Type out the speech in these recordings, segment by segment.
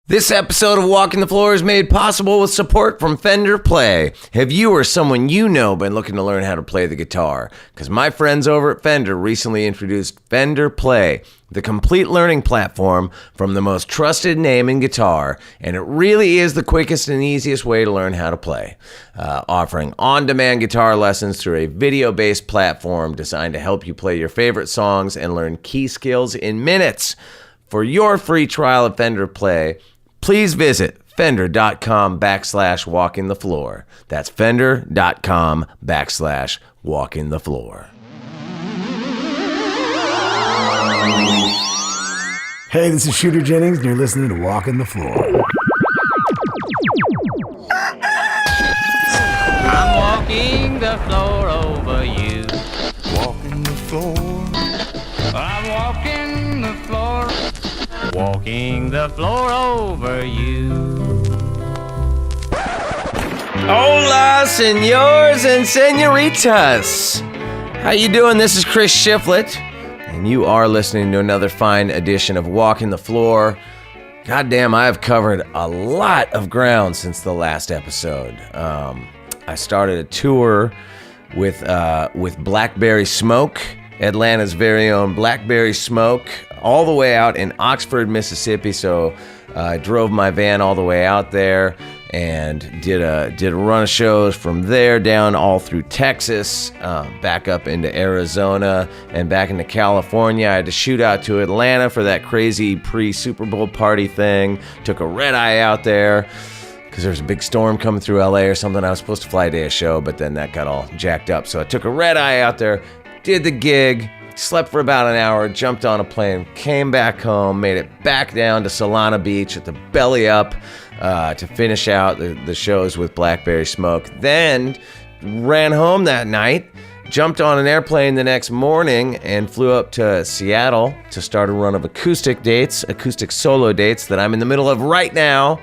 This episode of Walking the Floor is made possible with support from Fender Play. Have you or someone you know been looking to learn how to play the guitar? Because my friends over at Fender recently introduced Fender Play, the complete learning platform from the most trusted name in guitar, and it really is the quickest and easiest way to learn how to play. Offering on-demand guitar lessons through a video-based platform designed to help you play your favorite songs and learn key skills in minutes. For your free trial of Fender Play, please visit fender.com/walkingthefloor. That's fender.com/walkingthefloor. Hey, this is Shooter Jennings, and you're listening to Walking the Floor. I'm walking the floor over you. Walking the floor. I'm walking the floor. Walking the floor over you. Hola, senors and senoritas. How you doing? This is Chris Shiflett, and you are listening to another fine edition of Walking the Floor. Goddamn, I have covered a lot of ground since the last episode. I started a tour with Blackberry Smoke, Atlanta's very own Blackberry Smoke, all the way out in Oxford, Mississippi. So I drove my van all the way out there and did a run of shows from there down all through Texas, back up into Arizona and back into California. I had to shoot out to Atlanta for that crazy pre-Super Bowl party thing. Took a red eye out there because there was a big storm coming through LA or something. I was supposed to fly a day of show, but then that got all jacked up. So I took a red eye out there, did the gig, slept for about an hour, jumped on a plane, came back home, made it back down to Solana Beach at the Belly Up to finish out the shows with Blackberry Smoke. Then ran home that night, jumped on an airplane the next morning, and flew up to Seattle to start a run of acoustic solo dates that I'm in the middle of right now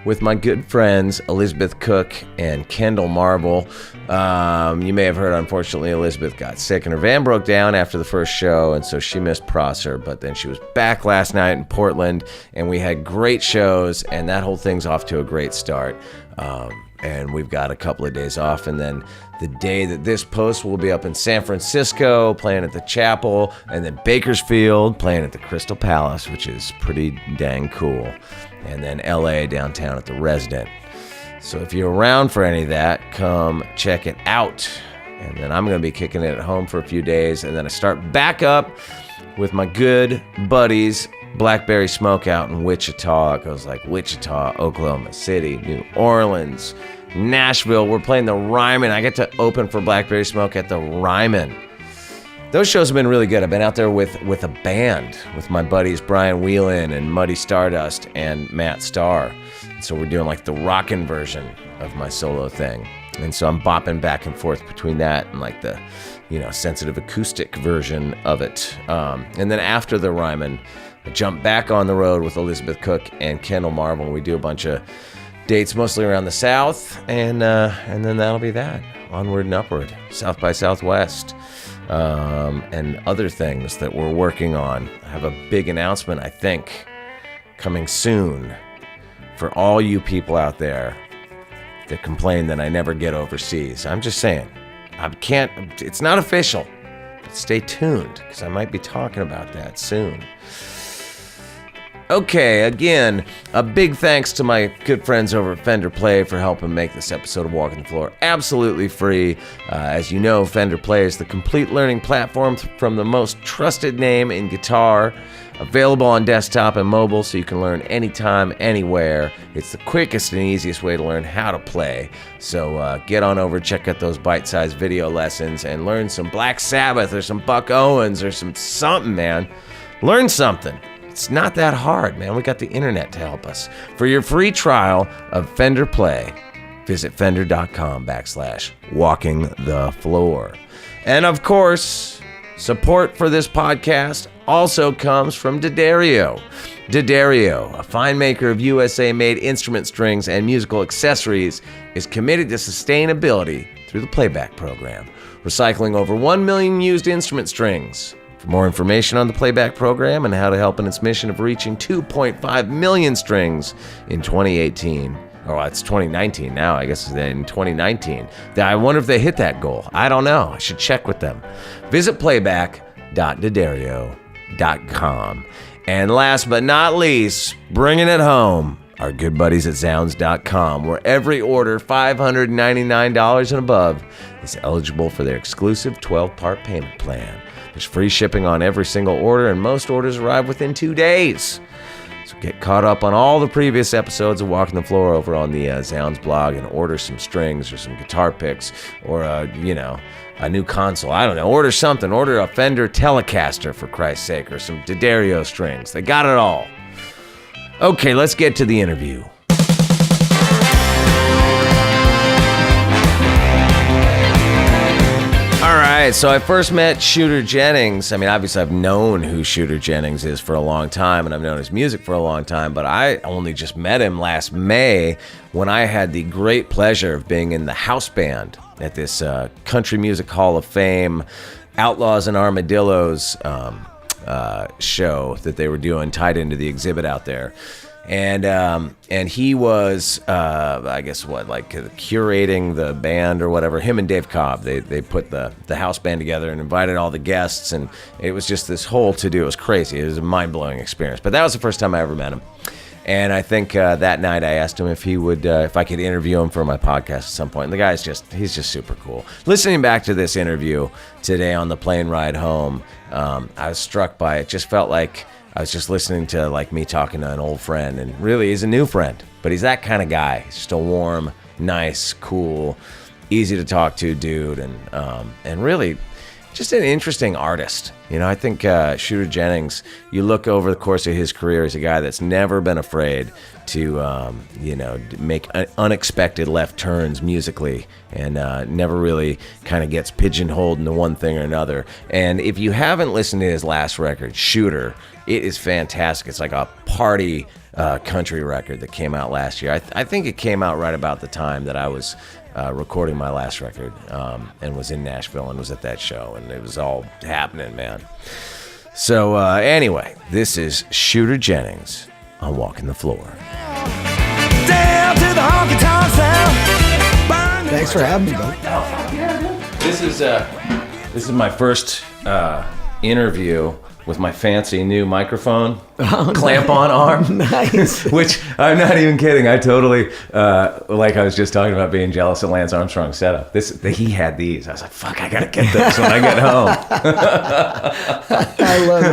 with my good friends Elizabeth Cook and Kendall Marble. You may have heard, unfortunately, Elizabeth got sick and her van broke down after the first show, and so she missed Prosser, but then she was back last night in Portland, and we had great shows, and that whole thing's off to a great start. And we've got a couple of days off, and then the day that this post will be up in San Francisco, playing at the Chapel, and then Bakersfield, playing at the Crystal Palace, which is pretty dang cool, and then LA downtown at the Resident. So if you're around for any of that, come check it out. And then I'm going to be kicking it at home for a few days, and then I start back up with my good buddies Blackberry Smoke out in Wichita. It goes like Wichita, Oklahoma City, New Orleans, Nashville. We're playing the Ryman. I get to open for Blackberry Smoke at the Ryman. Those shows have been really good. I've been out there with a band with my buddies Brian Whelan and Muddy Stardust and Matt Starr. So we're doing like the rockin' version of my solo thing. And so I'm bopping back and forth between that and like the, sensitive acoustic version of it. And then after the Ryman, I jump back on the road with Elizabeth Cook and Kendall Marble, and we do a bunch of dates mostly around the South, and then that'll be that. Onward and upward, South by Southwest, and other things that we're working on. I have a big announcement, I think, coming soon for all you people out there that complain that I never get overseas. I'm just saying, it's not official, but stay tuned, because I might be talking about that soon. Okay, again, a big thanks to my good friends over at Fender Play for helping make this episode of Walking the Floor absolutely free. As you know, Fender Play is the complete learning platform from the most trusted name in guitar, available on desktop and mobile, so you can learn anytime, anywhere. It's the quickest and easiest way to learn how to play. So get on over, check out those bite-sized video lessons, and learn some Black Sabbath or some Buck Owens or something, man. Learn something. It's not that hard, man. We got the internet to help us. For your free trial of Fender Play, visit fender.com/walkingthefloor. And of course, support for this podcast also comes from D'Addario. D'Addario, a fine maker of USA-made instrument strings and musical accessories, is committed to sustainability through the playback program, recycling over 1 million used instrument strings, For more information on the playback program and how to help in its mission of reaching 2.5 million strings in 2018. Oh, it's 2019 now. I guess in 2019. I wonder if they hit that goal. I don't know. I should check with them. Visit playback.d'addario.com. And last but not least, bringing it home, our good buddies at Zounds.com, where every order $599 and above is eligible for their exclusive 12-part payment plan. There's free shipping on every single order, and most orders arrive within 2 days. So get caught up on all the previous episodes of Walking the Floor over on the Zounds blog and order some strings or some guitar picks or, a new console. I don't know. Order something. Order a Fender Telecaster, for Christ's sake, or some D'Addario strings. They got it all. Okay, let's get to the interview. All right, so I first met Shooter Jennings. I mean, obviously I've known who Shooter Jennings is for a long time, and I've known his music for a long time, but I only just met him last May when I had the great pleasure of being in the house band at this Country Music Hall of Fame Outlaws and Armadillos show that they were doing, tied into the exhibit out there. And he was, I guess, curating the band or whatever. Him and Dave Cobb, they put the house band together and invited all the guests, and it was just this whole to-do. It was crazy. It was a mind-blowing experience. But that was the first time I ever met him. And I think that night I asked him if he would, if I could interview him for my podcast at some point. And the guy's he's just super cool. Listening back to this interview today on the plane ride home, I was struck by it. Just felt like I was just listening to me talking to an old friend, and really he's a new friend, but he's that kind of guy. He's just a warm, nice, cool, easy to talk to dude, and really just an interesting artist. I think Shooter Jennings, you look over the course of his career, he's a guy that's never been afraid to, make unexpected left turns musically, and never really kind of gets pigeonholed into one thing or another. And if you haven't listened to his last record, Shooter, it is fantastic. It's like a party country record that came out last year. I think it came out right about the time that I was recording my last record, and was in Nashville and was at that show, and it was all happening, man. So anyway, this is Shooter Jennings on Walking the Floor. Down to the honky-tonk sound. Thanks for having me, bud. This is my first interview with my fancy new microphone clamp-on arm. Nice. Which, I'm not even kidding. I totally, I was just talking about being jealous of Lance Armstrong's setup. He had these. I was like, fuck, I gotta get this when I get home. I love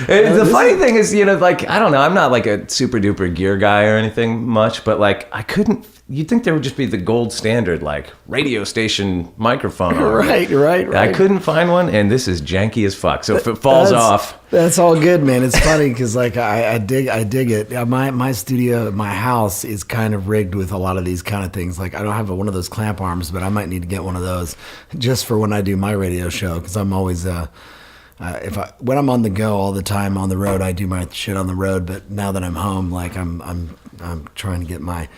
it. The funny thing is, I don't know, I'm not like a super duper gear guy or anything much, but I couldn't, you'd think there would just be the gold standard, radio station microphone. Right. I couldn't find one, and this is janky as fuck. So if it falls off, that's all good, man. It's funny because I dig it. My studio, my house is kind of rigged with a lot of these kind of things. I don't have one of those clamp arms, but I might need to get one of those just for when I do my radio show, because I'm always when I'm on the go all the time on the road, I do my shit on the road. But now that I'm home, I'm trying to get my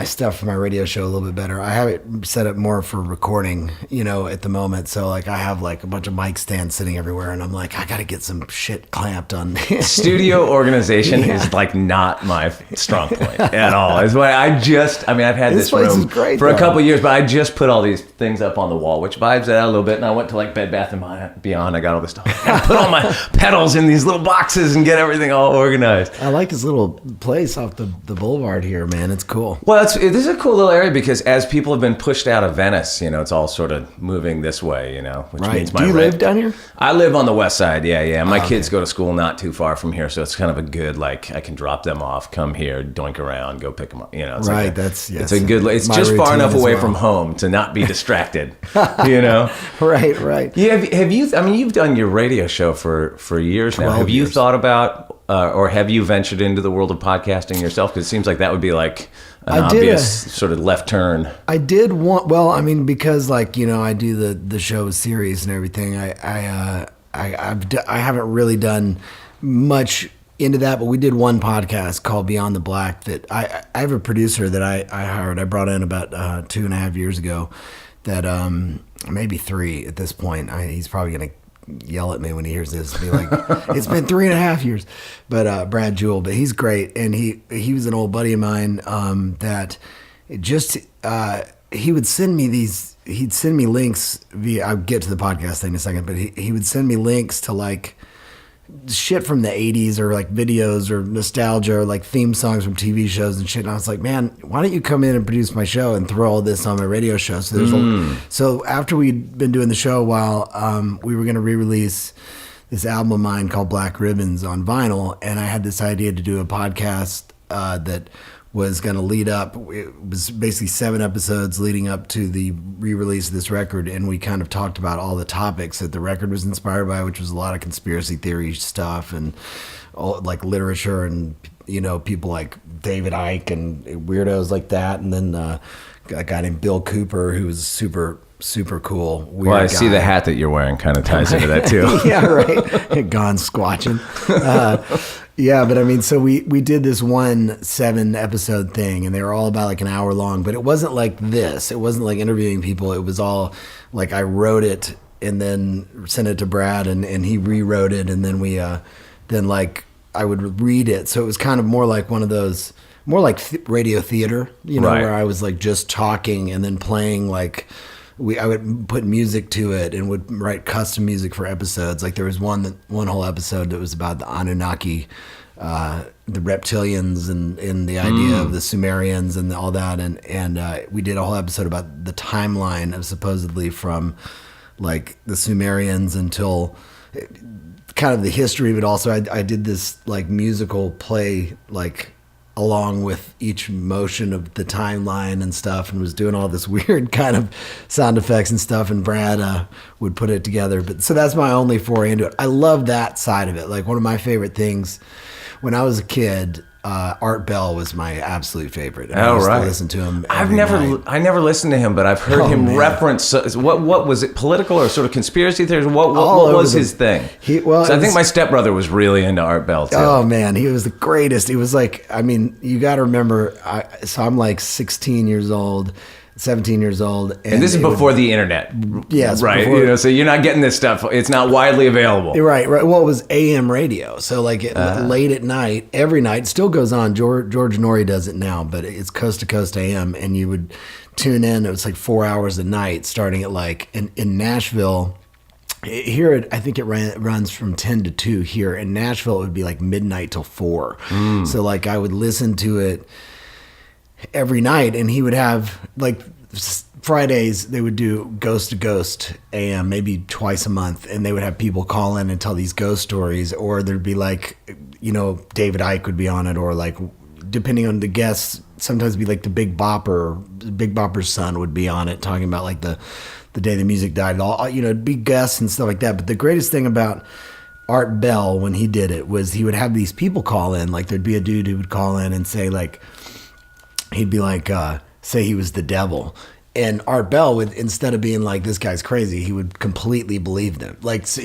stuff for my radio show a little bit better. I have it set up more for recording, at the moment. So I have a bunch of mic stands sitting everywhere, and I'm I got to get some shit clamped on. Studio organization is not my strong point at all. Is why I've had this room for a couple of years, but I just put all these things up on the wall, which vibes it out a little bit. And I went to Bed Bath & Beyond. I got all this stuff. I put all my pedals in these little boxes and get everything all organized. I like this little place off the boulevard here, man. It's cool. Well, this is a cool little area because as people have been pushed out of Venice, it's all sort of moving this way, which means my Do you live down here? I live on the west side, yeah. My kids go to school not too far from here, so it's kind of a good, I can drop them off, come here, doink around, go pick them up, It's right, it's a good, it's just far enough away from home to not be distracted, Right. Yeah, have you, you've done your radio show for years now. Have you thought about, or have you ventured into the world of podcasting yourself? Because it seems like that would be an obvious sort of left turn. I did want, because I do the show series and everything. I haven't really done much into that, but we did one podcast called Beyond the Black that I have a producer that I hired. I brought in about 2.5 years ago. That maybe 3 at this point. He's probably gonna yell at me when he hears this. Be like, it's been 3.5 years. But Brad Jewell, but he's great, and he was an old buddy of mine that just he would send me these. He'd send me links via. I'll get to the podcast thing in a second, but he would send me links to like shit from the 80s or like videos or nostalgia or like theme songs from TV shows and shit. And I was like, man, why don't you come in and produce my show and throw all this on my radio show? So so after we'd been doing the show a while, we were going to re-release this album of mine called Black Ribbons on vinyl. And I had this idea to do a podcast that was going to lead up. It was basically 7 episodes leading up to the re-release of this record, and we kind of talked about all the topics that the record was inspired by, which was a lot of conspiracy theory stuff and all, like literature and, you know, people like David Icke and weirdos like that. And then a guy named Bill Cooper, who was super cool. Weird Well, I guy. see the hat that you're wearing kind of ties into that too. Yeah, right. Gone squatching. Yeah, but I mean, so we did this 7 episode thing, and they were all about like an hour long, but it wasn't like this. It wasn't like interviewing people. It was all like I wrote it and then sent it to Brad, and he rewrote it, and then we then like I would read it. So it was kind of more like one of those, more like radio theater, you know, Right. where I was like just talking and then playing like. I would put music to it and would write custom music for episodes. Like there was one whole episode that was about the Anunnaki, the reptilians, and the idea of the Sumerians and all that. And we did a whole episode about the timeline of supposedly from like the Sumerians until kind of the history, but also I did this like musical play like along with each motion of the timeline and stuff, and was doing all this weird kind of sound effects and stuff, and Brad would put it together. But so that's my only foray into it. I love that side of it. Like one of my favorite things when I was a kid, Art Bell was my absolute favorite. And I used to listen to him every night. I never listened to him, but I've heard him reference. What was it? Political or sort of conspiracy theories? What was his thing? I think my stepbrother was really into Art Bell too. Oh man, he was the greatest. He was like, I mean, you got to remember. So I'm like 16 years old. 17 years old. And this is before the internet. Yes. Right. You know, so you're not getting this stuff. It's not widely available. Right. Well, it was AM radio. So like late at night, every night, still goes on. George Norrie does it now, but it's coast to coast AM. And you would tune in. It was like 4 hours a night starting at like in Nashville. Here, I think it runs from 10 to 2 here. In Nashville, it would be like midnight till 4. So like I would listen to it every night, and he would have like Fridays they would do Ghost to Ghost AM maybe twice a month, and they would have people call in and tell these ghost stories, or there'd be like, you know, David Icke would be on it, or like depending on the guests, sometimes it'd be like the Big Bopper's son would be on it talking about like the day the music died. All, you know, it'd be guests and stuff like that. But the greatest thing about Art Bell when he did it was he would have these people call in. Like there'd be a dude who would call in and say like, he'd be like, say he was the devil. And Art Bell would, instead of being like, this guy's crazy, he would completely believe them. Like, so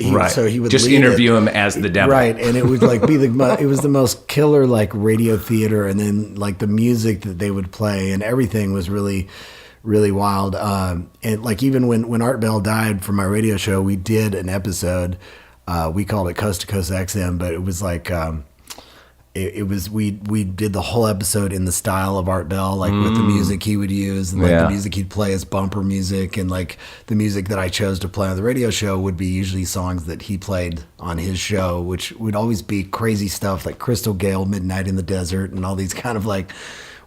he would just interview him as the devil. Right. And it would like be it was the most killer, like radio theater. And then like the music that they would play and everything was really, really wild. And like, even when Art Bell died from my radio show, we did an episode, we called it Coast to Coast XM, but it was like, we did the whole episode in the style of Art Bell, like with the music he would use and like the music he'd play as bumper music, and like the music that I chose to play on the radio show would be usually songs that he played on his show, which would always be crazy stuff like Crystal Gale, Midnight in the Desert, and all these kind of like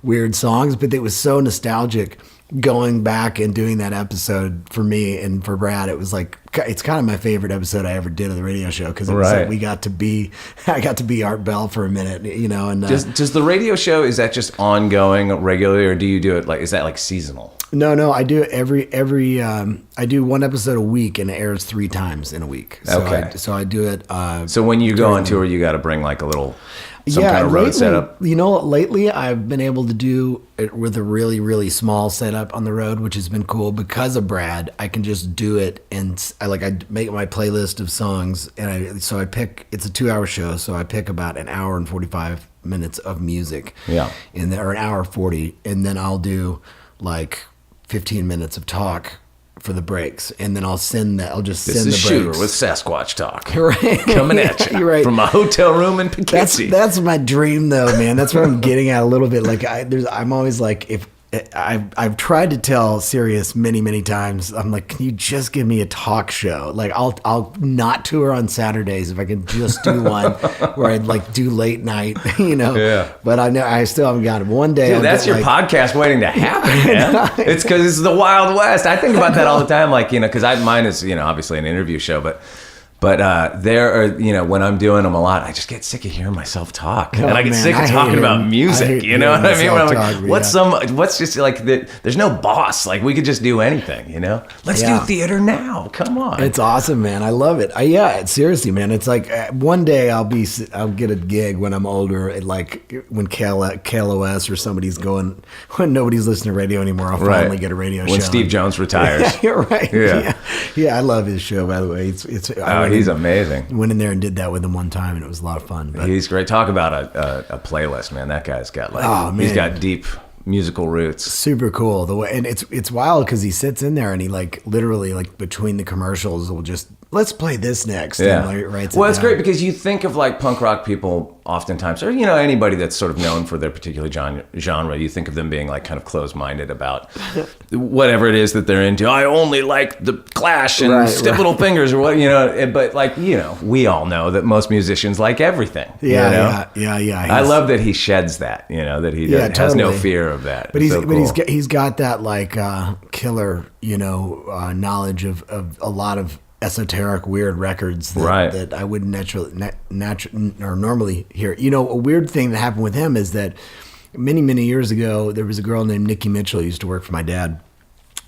weird songs. But it was so nostalgic going back and doing that episode for me and for Brad. It was like, it's kind of my favorite episode I ever did of the radio show, because it was like I got to be Art Bell for a minute, you know. And does the radio show, is that just ongoing regularly, or do you do it like, is that like seasonal? No, I do it every I do one episode a week, and it airs 3 times in a week. So Okay. I do it. So when you go on tour, you got to bring like a little some kind of road lately, setup. You know, lately I've been able to do it with a really, really small setup on the road, which has been cool because of Brad. I can just do it, and I make my playlist of songs, and I pick. It's a 2-hour show, so I pick about an hour and 45 minutes of music. Yeah, or an hour 40, and then I'll do like 15 minutes of talk for the breaks, and then I'll send that. I'll just This send is the Shooter breaks. with Sasquatch Talk. Right. Coming at you You're right. from a hotel room in Poughkeepsie. That's my dream, though, man. That's what I'm getting at a little bit. Like I'm always like, if I've tried to tell Sirius many times, I'm like, can you just give me a talk show? Like I'll not tour on Saturdays if I can just do one where I'd like do late night, you know. Yeah. But I know I still haven't got it. One day, Dude, I'll that's get, your like, podcast waiting to happen, man. It's because it's the Wild West. I think about that all the time, like, you know, because mine is, you know, obviously an interview show, but there are, you know, when I'm doing them a lot, I just get sick of hearing myself talk, and I get man, sick of I hate talking about hearing- I music. hate You know what I mean? hearing When I'm like, myself talk, what's just like there's no boss. Like we could just do anything. You know, let's do Yeah. theater now. Come on. It's awesome, man. I love it. Seriously, man. It's like one day I'll get a gig when I'm older, at like when KLOS or somebody's going, when nobody's listening to radio anymore. I'll Right. finally get a radio show. When Steve Jones retires. You're right. Yeah. Yeah. I love his show, by the way. He's amazing. Went in there and did that with him one time, and it was a lot of fun. But He's great. Talk about a playlist, man. That guy's got like, Oh, he's man. got deep musical roots. super cool the way, and it's wild because he sits in there and he like literally like between the commercials will just, let's play this next. Yeah. And writes Well, it it's down. great because you think of like punk rock people oftentimes, or, you know, anybody that's sort of known for their particular genre, you think of them being like kind of closed-minded about whatever it is that they're into. I only like the Clash and Right, Stiff right. Little Fingers or what, you know, but like, you know, we all know that most musicians like everything. Yeah, you know? yeah. I love that he sheds that, you know, that he Yeah, has no totally. fear of that. But It's so cool. he's got that like killer, you know, knowledge of a lot of esoteric weird records that, Right. that I wouldn't normally hear. You know, a weird thing that happened with him is that many years ago there was a girl named Nikki Mitchell who used to work for my dad,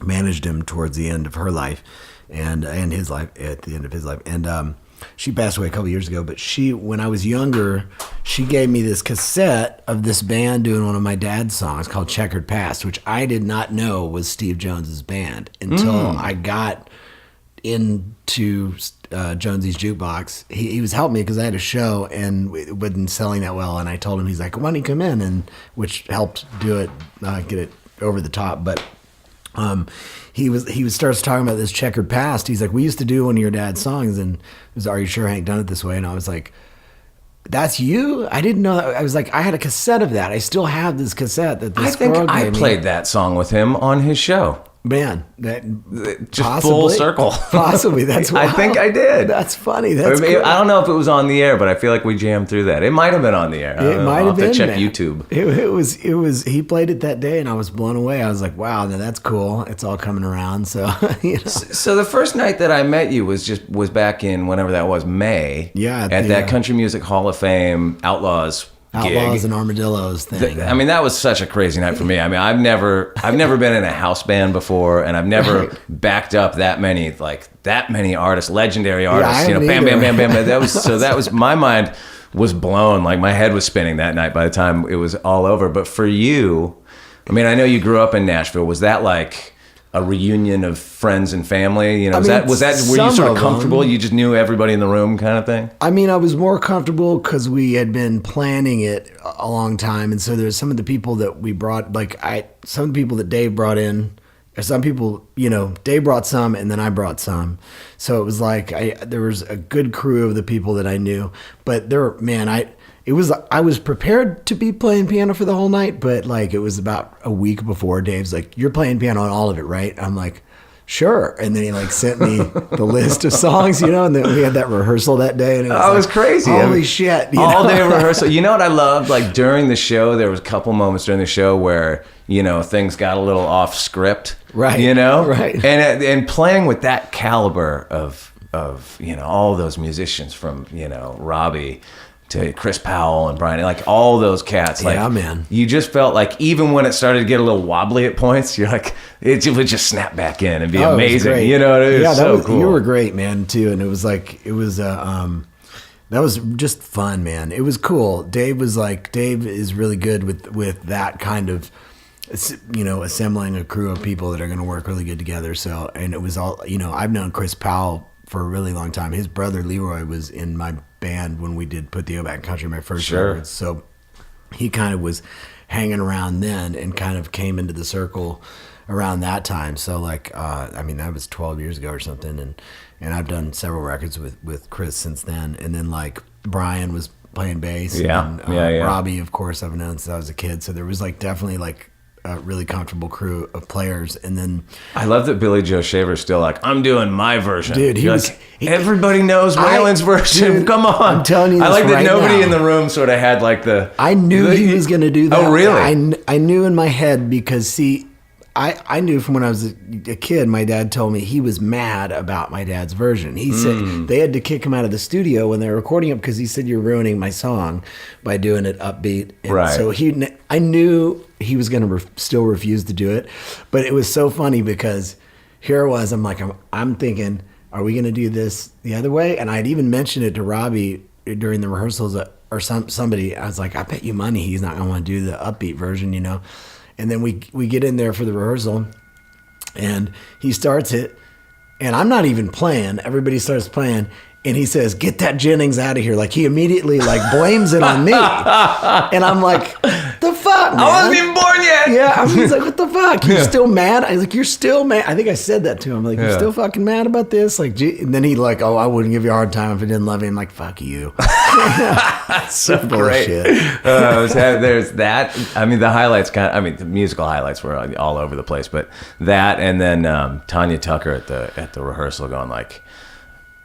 managed him towards the end of her life and his life, at the end of his life, and she passed away a couple years ago. But when I was younger, she gave me this cassette of this band doing one of my dad's songs called Checkered Past, which I did not know was Steve Jones's band until I got into Jonesy's Jukebox. He was helping me because I had a show and it wasn't selling that well, and I told him, he's like, why don't you come in, and which helped do it, get it over the top. But he starts talking about this Checkered Past. He's like, we used to do one of your dad's songs, and it was Are You Sure I Ain't Done It This Way? And I was like, that's you? I didn't know that. I was like, I had a cassette of that. I still have this cassette that this I think girl I gave me. played that song with him on his show. Man, that Just possibly, full circle. Possibly, that's I think I did. That's funny. That's I mean, cool. I don't know if it was on the air, but I feel like we jammed through that. It might have been on the air. I don't It know. might I'll have to been. check Man. YouTube. It was. He played it that day, and I was blown away. I was like, "Wow, now that's cool. It's all coming around." So, you know. So the first night that I met you was back in whenever that was, May. Yeah, At yeah. that Country Music Hall of Fame Outlaws Outlaws gig. and Armadillos thing. I mean, that was such a crazy night for me. I mean, I've never been in a house band before, and I've never backed up that many artists, legendary artists. You know, haven't bam, bam, either. bam, bam. That was my mind was blown. Like my head was spinning that night by the time it was all over. But for you, I mean, I know you grew up in Nashville. Was that like a reunion of friends and family? You know, I mean, were you some sort of of comfortable? them. You just knew everybody in the room, kind of thing. I mean, I was more comfortable because we had been planning it a long time, and so there's some of the people that we brought, some of the people that Dave brought in, or some people, you know, Dave brought some, and then I brought some, so it was like there was a good crew of the people that I knew, but I was prepared to be playing piano for the whole night, but like it was about a week before. Dave's like, "You're playing piano on all of it, right?" I'm like, "Sure." And then he like sent me the list of songs, you know, and then we had that rehearsal that day, and it was, crazy. Holy shit! you All know? day rehearsal. You know what I loved? Like during the show, there was a couple moments during the show where, you know, things got a little off script. Right. You know? Right. And playing with that caliber of, you know, all those musicians from, you know, Robbie to Chris Powell and Brian, like all those cats. Like, Yeah, man. You just felt like even when it started to get a little wobbly at points, you're like, it would just snap back in and be Oh, it was amazing. great. You know, it was yeah, so cool. You were great, man, too. And it was that was just fun, man. It was cool. Dave is really good with that kind of, you know, assembling a crew of people that are going to work really good together. So, and it was all, you know, I've known Chris Powell for a really long time. His brother Leroy was in my band when we did Put the O Back in Country, my first Sure. record. So he kind of was hanging around then and kind of came into the circle around that time. So like, I mean, that was 12 years ago or something. And I've done several records with Chris since then. And then like Brian was playing bass. And, Robbie, of course, I've known since I was a kid. So there was like definitely like a really comfortable crew of players. And then I love that Billy Joe Shaver's still like, I'm doing my version. Dude, everybody knows Waylon's version. Dude, Come on. I'm telling you this I like that right nobody now. in the room sort of had like I knew he was going to do that. Oh, really? I knew in my head because, see, I knew from when I was a kid, my dad told me he was mad about my dad's version. He said they had to kick him out of the studio when they were recording it because he said, you're ruining my song by doing it upbeat. And right. So I knew he was going to still refuse to do it. But it was so funny because here I was, I'm thinking, are we going to do this the other way? And I'd even mentioned it to Robbie during the rehearsals or somebody. I was like, I bet you money he's not going to want to do the upbeat version, you know? And then we get in there for the rehearsal, and he starts it, and I'm not even playing. Everybody starts playing, and he says, "Get that Jennings out of here!" Like he immediately like blames it on me, and I'm like, "The fuck, man! I wasn't even born yet." Yeah, he's like, "What the fuck? You're still mad?" I was like, "You're still mad?" I think I said that to him. Like, "You're still fucking mad about this?" Like, and then he like, "Oh, I wouldn't give you a hard time if I didn't love you." I'm like, "Fuck you." That's so great. There's that. I mean, the highlights the musical highlights were all over the place, but that, and then Tanya Tucker at the rehearsal going like,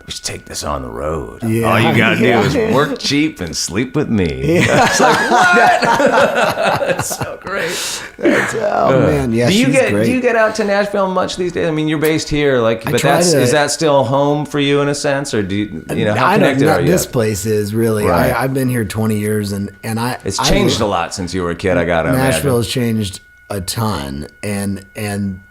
we should take this on the road. Yeah. All you gotta do is work cheap and sleep with me. Yeah. It's like, what? That's so great. Man, yeah. Do great. you get out to Nashville much these days? I mean, you're based here, like, but is that still home for you in a sense, or do you how connected are you? This place is really. Right. I've been here 20 years, and it's changed a lot since you were a kid. I gotta imagine. Nashville has changed a ton, and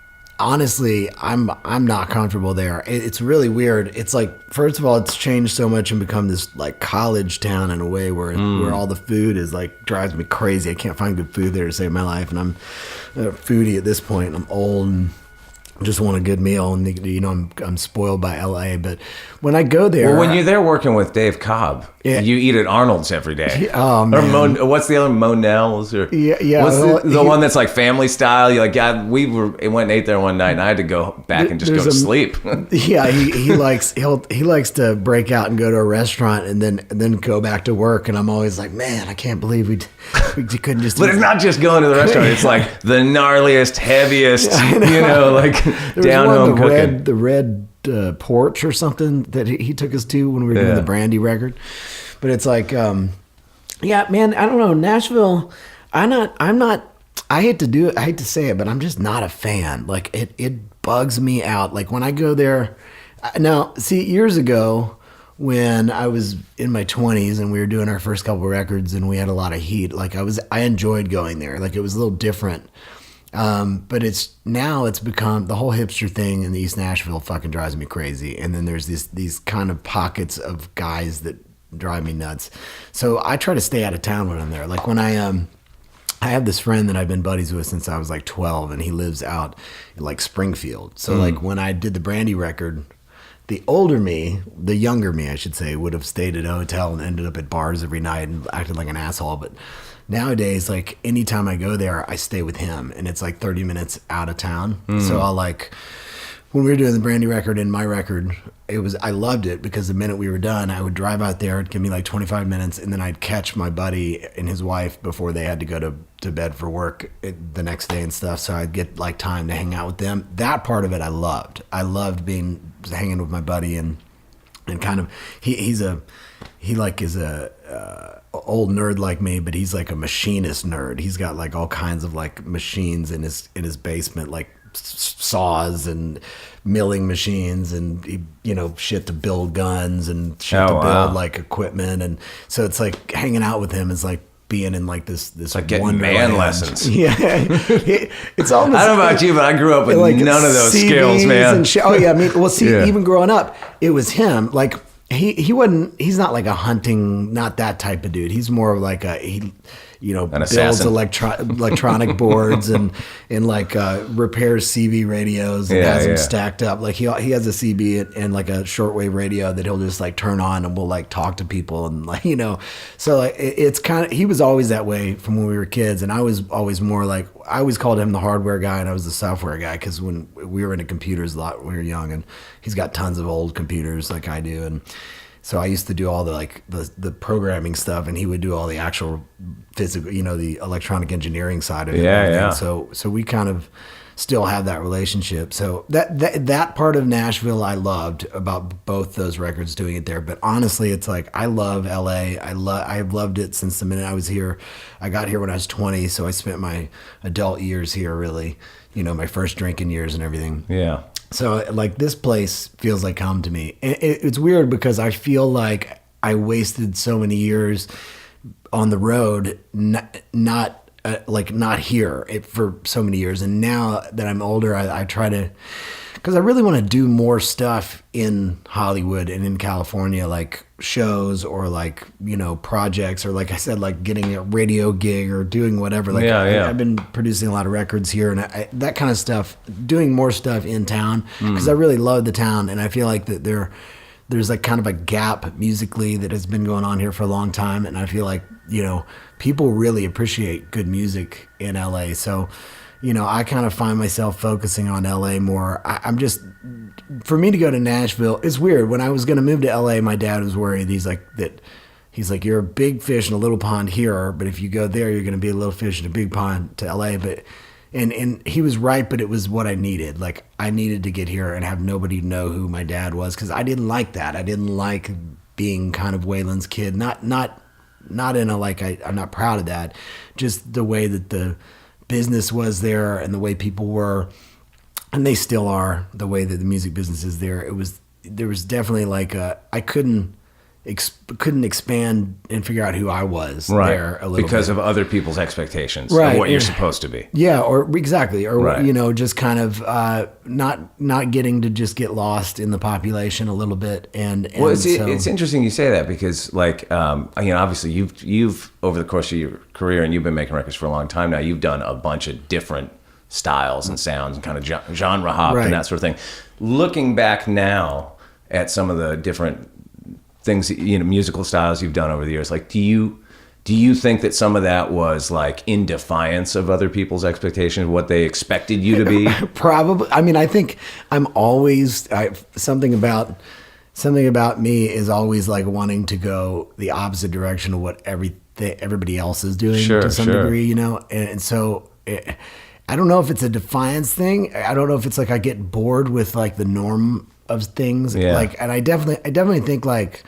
honestly, I'm not comfortable there. It's really weird. It's like, first of all, it's changed so much and become this like college town in a way where all the food is like drives me crazy. I can't find good food there to save my life, and I'm a foodie at this point. I'm old and just want a good meal, and you know I'm spoiled by LA. But when I go there, well, when you're there working with Dave Cobb, you eat at Arnold's every day. Oh man, or what's the other Monell's? Or What's the one that's like family style? You like, we went and ate there one night, and I had to go back and just go to sleep. Yeah, he likes to break out and go to a restaurant and then go back to work, and I'm always like, man, I can't believe we couldn't just. But it's not just going to the restaurant; it's like the gnarliest, heaviest, like down home cooking. The red porch or something that he took us to when we were doing the Brandy record. But it's like, yeah, man, I don't know. Nashville, I'm not, I hate to do it. I hate to say it, but I'm just not a fan. Like it bugs me out. Like when I go there now, see, years ago when I was in my 20s and we were doing our first couple records and we had a lot of heat, like I enjoyed going there. Like it was a little different. But it's become the whole hipster thing in the East Nashville fucking drives me crazy. And then there's these kind of pockets of guys that drive me nuts. So I try to stay out of town when I'm there. Like when I have this friend that I've been buddies with since I was like 12, and he lives out in like Springfield. So like when I did the Brandy record, the older me, the younger me, I should say, would have stayed at a hotel and ended up at bars every night and acted like an asshole. But nowadays, like anytime I go there, I stay with him, and it's like 30 minutes out of town. So I'll like, when we were doing the Brandy record and my record, I loved it because the minute we were done, I would drive out there, it'd give me like 25 minutes, and then I'd catch my buddy and his wife before they had to go to bed for work the next day and stuff. So I'd get like time to hang out with them. That part of it I loved. I loved hanging with my buddy and kind of, he is a old nerd like me, but he's like a machinist nerd. He's got like all kinds of like machines in his basement, like saws and milling machines and shit to build guns and shit to build like equipment. And so it's like hanging out with him is like being in like this like getting man lessons. Yeah, it's almost. I don't know about you, but I grew up with like none of those CDs skills, man. And oh yeah, I mean, well, see, even growing up, it was him. Like he's not like a hunting, not that type of dude. He's more of like builds assassin. electronic boards and like repairs CB radios and has them stacked up. Like he has a CB and like a shortwave radio that he'll just like turn on and we'll like talk to people and like, so like it's kind of, he was always that way from when we were kids. And I was always more like, I always called him the hardware guy and I was the software guy. Cause when we were into computers a lot when we were young, and he's got tons of old computers like I do. And so I used to do all the programming stuff, and he would do all the actual physical, the electronic engineering side of it. Yeah. So we kind of still have that relationship. So that part of Nashville I loved about both those records, doing it there. But honestly, it's like I love LA. I've loved it since the minute I was here. I got here when I was 20, so I spent my adult years here, really. My first drinking years and everything. Yeah. So like this place feels like home to me. It's weird because I feel like I wasted so many years on the road, not here for so many years. And now that I'm older, I try to, because I really want to do more stuff in Hollywood and in California, like shows or like, projects, or like I said, like getting a radio gig or doing whatever. Like I've been producing a lot of records here and that kind of stuff, doing more stuff in town because I really love the town. And I feel like that there's like kind of a gap musically that has been going on here for a long time. And I feel like, people really appreciate good music in LA. So, I kind of find myself focusing on LA more. For me to go to Nashville, it's weird. When I was going to move to LA, my dad was worried. He's like, you're a big fish in a little pond here, but if you go there, you're going to be a little fish in a big pond to LA. But, and he was right, but it was what I needed. Like I needed to get here and have nobody know who my dad was. Cause I didn't like that. I didn't like being kind of Waylon's kid. Not in a, like, I'm not proud of that. Just the way that the business was there and the way people were, and they still are, the way that the music business is there. There was definitely like I couldn't expand and figure out who I was there a little because bit. of other people's expectations Right. of what you're supposed to be. Yeah, or exactly, or Right. just kind of not getting to just get lost in the population a little bit. And Well, so, it's interesting you say that because, like, obviously you've over the course of your career, and you've been making records for a long time now. You've done a bunch of different styles and sounds and kind of genre hop Right. and that sort of thing. Looking back now at some of the different things, musical styles you've done over the years, like, do you think that some of that was like in defiance of other people's expectations, what they expected you to be? Probably. I mean, I think I'm always something about me is always like wanting to go the opposite direction of what everybody else is doing to some degree, and so I don't know if it's a defiance thing. I don't know if it's like I get bored with like the norm of things. Yeah. Like, and I definitely think like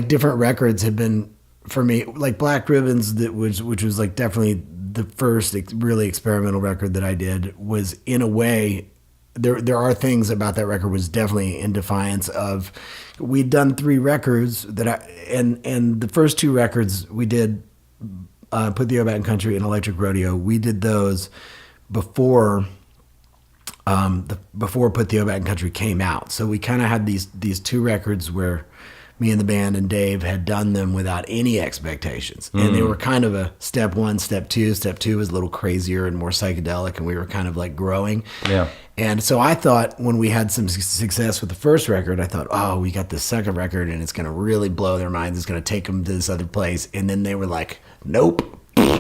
different records have been for me, like Black Ribbons, which was like definitely the first really experimental record that I did, was in a way, there are things about that record was definitely in defiance of, we'd done 3 records and the first 2 records we did, Put the Old Man Country and Electric Rodeo. We did those before Put the Old Man Country came out. So we kind of had these 2 records where me and the band and Dave had done them without any expectations. And they were kind of a step 1, step 2. Step 2 was a little crazier and more psychedelic, and we were kind of like growing. Yeah. And so I thought when we had some success with the first record, I thought, oh, we got the second record and it's going to really blow their minds. It's going to take them to this other place. And then they were like, nope. Like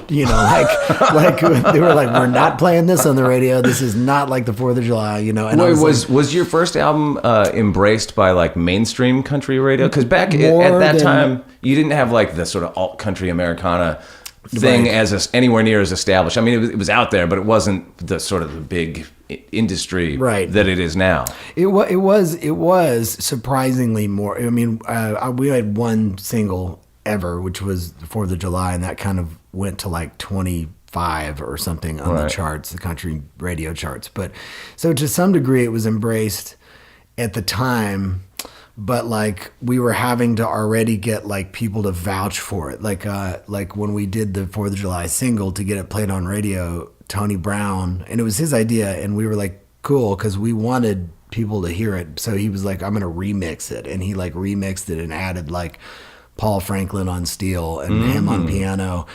they were like, we're not playing this on the radio. This is not like the 4th of July, And Wait, was your first album embraced by like mainstream country radio? Because back at that time, you didn't have like the sort of alt country Americana thing Right. Anywhere near as established. I mean, it was out there, but it wasn't the sort of the big industry Right. that it is now. It was surprisingly more. I mean, we had one single ever, which was the 4th of July, and that kind of went to like 25 or something on the charts, the country radio charts. But so to some degree it was embraced at the time, but like we were having to already get like people to vouch for it. Like when we did the 4th of July single, to get it played on radio, Tony Brown, and it was his idea, and we were like, cool, because we wanted people to hear it. So he was like, I'm gonna remix it, and he like remixed it and added like Paul Franklin on steel and him on piano.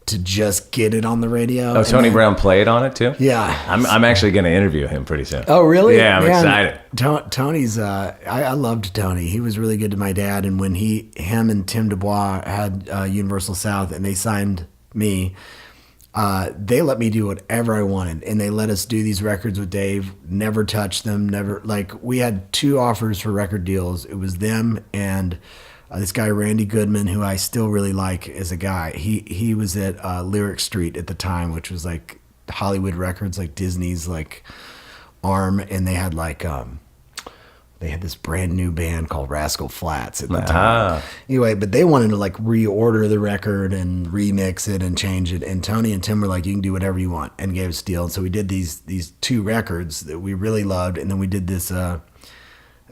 to just get it on the radio. Oh, Tony Brown played on it too? Yeah. I'm actually going to interview him pretty soon. Oh, really? Yeah, I'm excited. Tony's, I loved Tony. He was really good to my dad. And when him and Tim DuBois had Universal South and they signed me, they let me do whatever I wanted. And they let us do these records with Dave, never touch them, never, like, we had 2 offers for record deals. It was them and this guy, Randy Goodman, who I still really like as a guy. He was at Lyric Street at the time, which was like Hollywood Records, like Disney's like arm. And they had like, they had this brand new band called Rascal Flatts at the time. Anyway, but they wanted to like reorder the record and remix it and change it. And Tony and Tim were like, you can do whatever you want, and gave us a deal. And so we did these 2 records that we really loved. And then we did this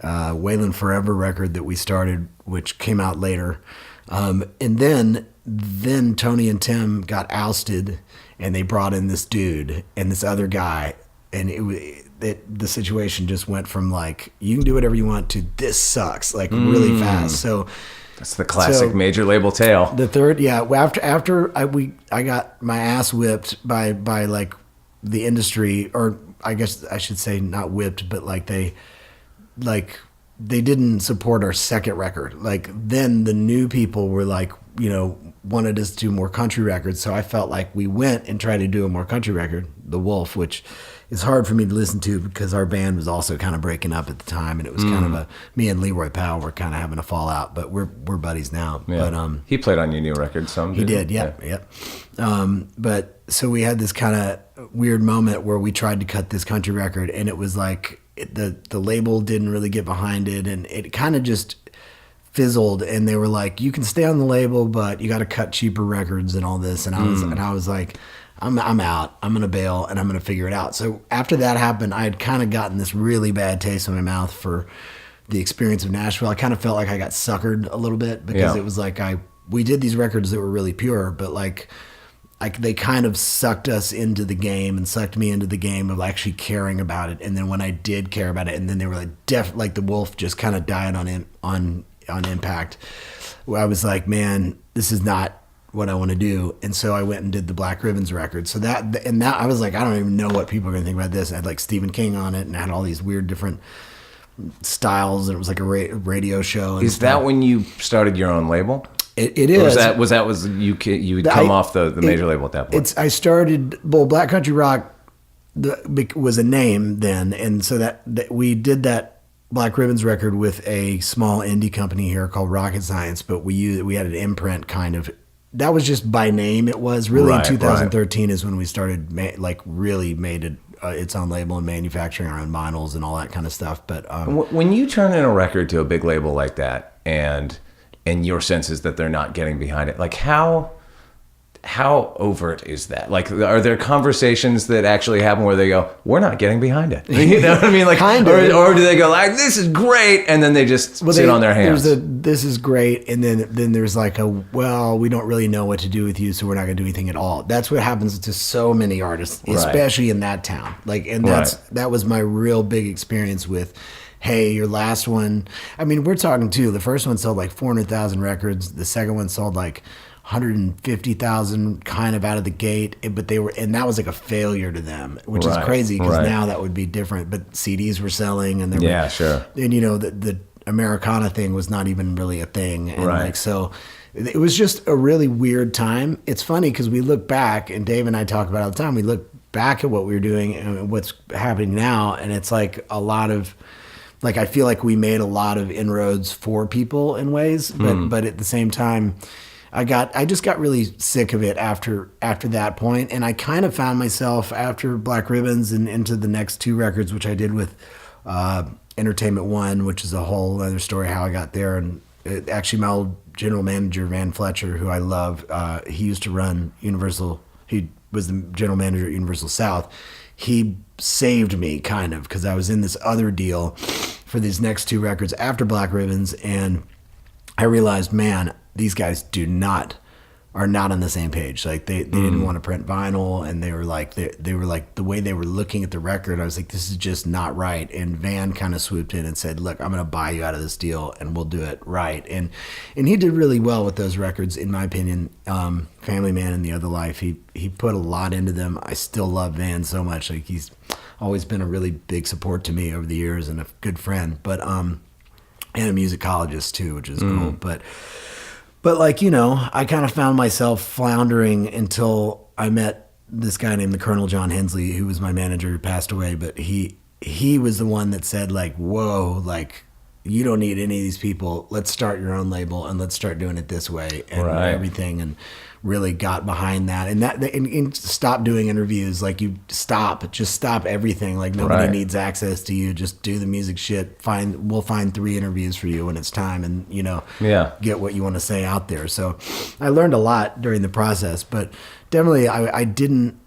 Waylon Forever record that we started, which came out later. And then Tony and Tim got ousted and they brought in this dude and this other guy. And the situation just went from like, you can do whatever you want to this sucks, like really fast. So that's the classic major label tale. The third, yeah. After I got my ass whipped by like the industry, or I guess I should say not whipped, but like they didn't support our second record. Like then the new people were like, wanted us to do more country records. So I felt like we went and tried to do a more country record, The Wolf, which is hard for me to listen to because our band was also kind of breaking up at the time. And it was kind of me and Leroy Powell were kind of having a fallout, but we're buddies now. Yeah. But, he played on your new record some. He did. Yep. But so we had this kind of weird moment where we tried to cut this country record and it was like, the label didn't really get behind it and it kind of just fizzled, and they were like, you can stay on the label but you got to cut cheaper records and all this, and I was like, I'm out, I'm gonna bail and I'm gonna figure it out. So after that happened, I had kind of gotten this really bad taste in my mouth for the experience of Nashville. I kind of felt like I got suckered a little bit because it was like we did these records that were really pure, but like they kind of sucked us into the game and sucked me into the game of actually caring about it. And then when I did care about it, and then they were like the Wolf just kind of died on impact. I was like, man, this is not what I want to do. And so I went and did the Black Ribbons record. So that I was like, I don't even know what people are going to think about this. I had like Stephen King on it and I had all these weird different styles. And it was like a radio show. And is that when you started your own label? It is. Or was you would come off the major label at that point? I started, Black Country Rock was a name then, and so that we did that Black Ribbons record with a small indie company here called Rocket Science, but we had an imprint kind of. That was just by name. It was really in 2013 is when we started really made it its own label and manufacturing our own vinyls and all that kind of stuff. But when you turn in a record to a big label like that, and your sense is that they're not getting behind it, like how overt is that? Like, are there conversations that actually happen where they go, we're not getting behind it? You know what I mean? Like, or do they go like, this is great, and then they just sit on their hands? This is great, and then there's like we don't really know what to do with you, so we're not going to do anything at all. That's what happens to so many artists, especially in that town. Like, and that was my real big experience with. Hey, your last one. I mean, we're talking too. The first one sold like 400,000 records. The second one sold like 150,000 kind of out of the gate. But and that was like a failure to them, which is crazy because now that would be different. But CDs were selling, and sure. And the Americana thing was not even really a thing, and so it was just a really weird time. It's funny because we look back, and Dave and I talk about it all the time. We look back at what we were doing and what's happening now, and it's like a lot of. Like, I feel like we made a lot of inroads for people in ways, but at the same time, I just got really sick of it after that point. And I kind of found myself after Black Ribbons and into the next 2 records, which I did with Entertainment One, which is a whole other story how I got there. And actually my old general manager, Van Fletcher, who I love, he used to run Universal. He was the general manager at Universal South. He saved me kind of because I was in this other deal for these next 2 records after Black Ribbons, and I realized, man, these guys are not on the same page. Like they didn't want to print vinyl, and they were like the way they were looking at the record, I was like, this is just not right. And Van kind of swooped in and said, look, I'm going to buy you out of this deal and we'll do it right. And he did really well with those records, in my opinion. Family Man and The Other Life, he put a lot into them. I still love Van so much. Like he's always been a really big support to me over the years and a good friend, but and a musicologist too, which is cool. But like, you know, I kind of found myself floundering until I met this guy named the Colonel John Hensley, who was my manager, who passed away. But he was the one that said, like, whoa, like, you don't need any of these people. Let's start your own label and let's start doing it this way and everything. And really got behind that. And stop doing interviews. Like, just stop everything. Like, nobody needs access to you. Just do the music shit. We'll find 3 interviews for you when it's time, and, you know, get what you want to say out there. So I learned a lot during the process, but definitely I didn't,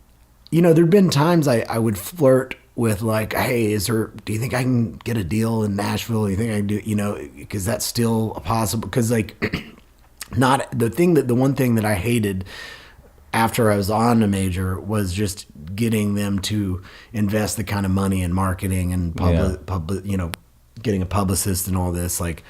you know, there'd been times I would flirt with, like, hey, do you think I can get a deal in Nashville? Do you think I can do, you know, because that's still possible. Because, like, the one thing that I hated after I was on a major was just getting them to invest the kind of money in marketing and you know, getting a publicist and all this. Like,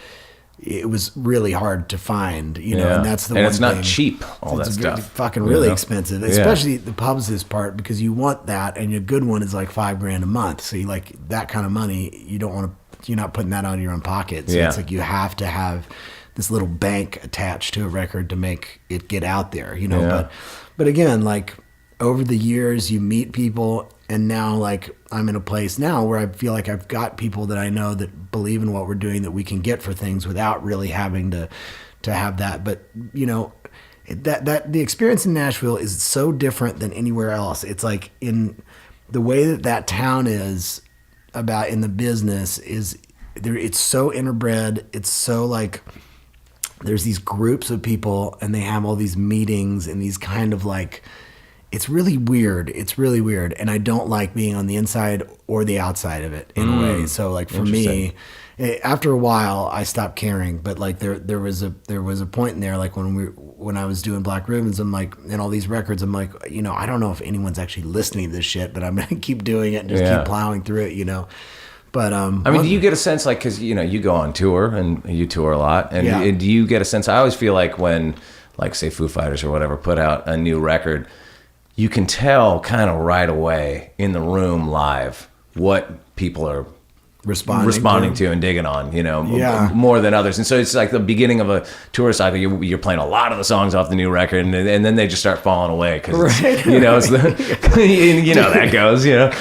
it was really hard to find, you know, and that's the one thing. And it's not cheap, all that stuff. It's fucking really expensive, especially the publicist part, because you want that, and a good one is like $5,000 a month. So you, like, that kind of money, you're not putting that out of your own pocket. So it's like you have to have this little bank attached to a record to make it get out there, you know. But again, like, over the years you meet people, and now, like, I'm in a place now where I feel like I've got people that I know that believe in what we're doing, that we can get for things without really having to have that. But, you know, that the experience in Nashville is so different than anywhere else. It's like, in the way that town is about in the business is there. It's so interbred. It's so, like, there's these groups of people, and they have all these meetings and these kind of, like, it's really weird. It's really weird. And I don't like being on the inside or the outside of it in a way. So, like, for me, after a while I stopped caring, but, like, there was a point in there, like, when I was doing Black Ribbons, I'm like, and all these records, I'm like, you know, I don't know if anyone's actually listening to this shit, but I'm going to keep doing it and just keep plowing through it, you know. But I mean, do you get a sense, like, because, you know, you go on tour and you tour a lot, and do you get a sense? I always feel like when, like, say, Foo Fighters or whatever put out a new record, you can tell kind of right away in the room live what people are responding to and digging on, you know, more than others. And so it's like the beginning of a tour cycle. You're playing a lot of the songs off the new record, and then they just start falling away because you know, it's you know that goes, you know.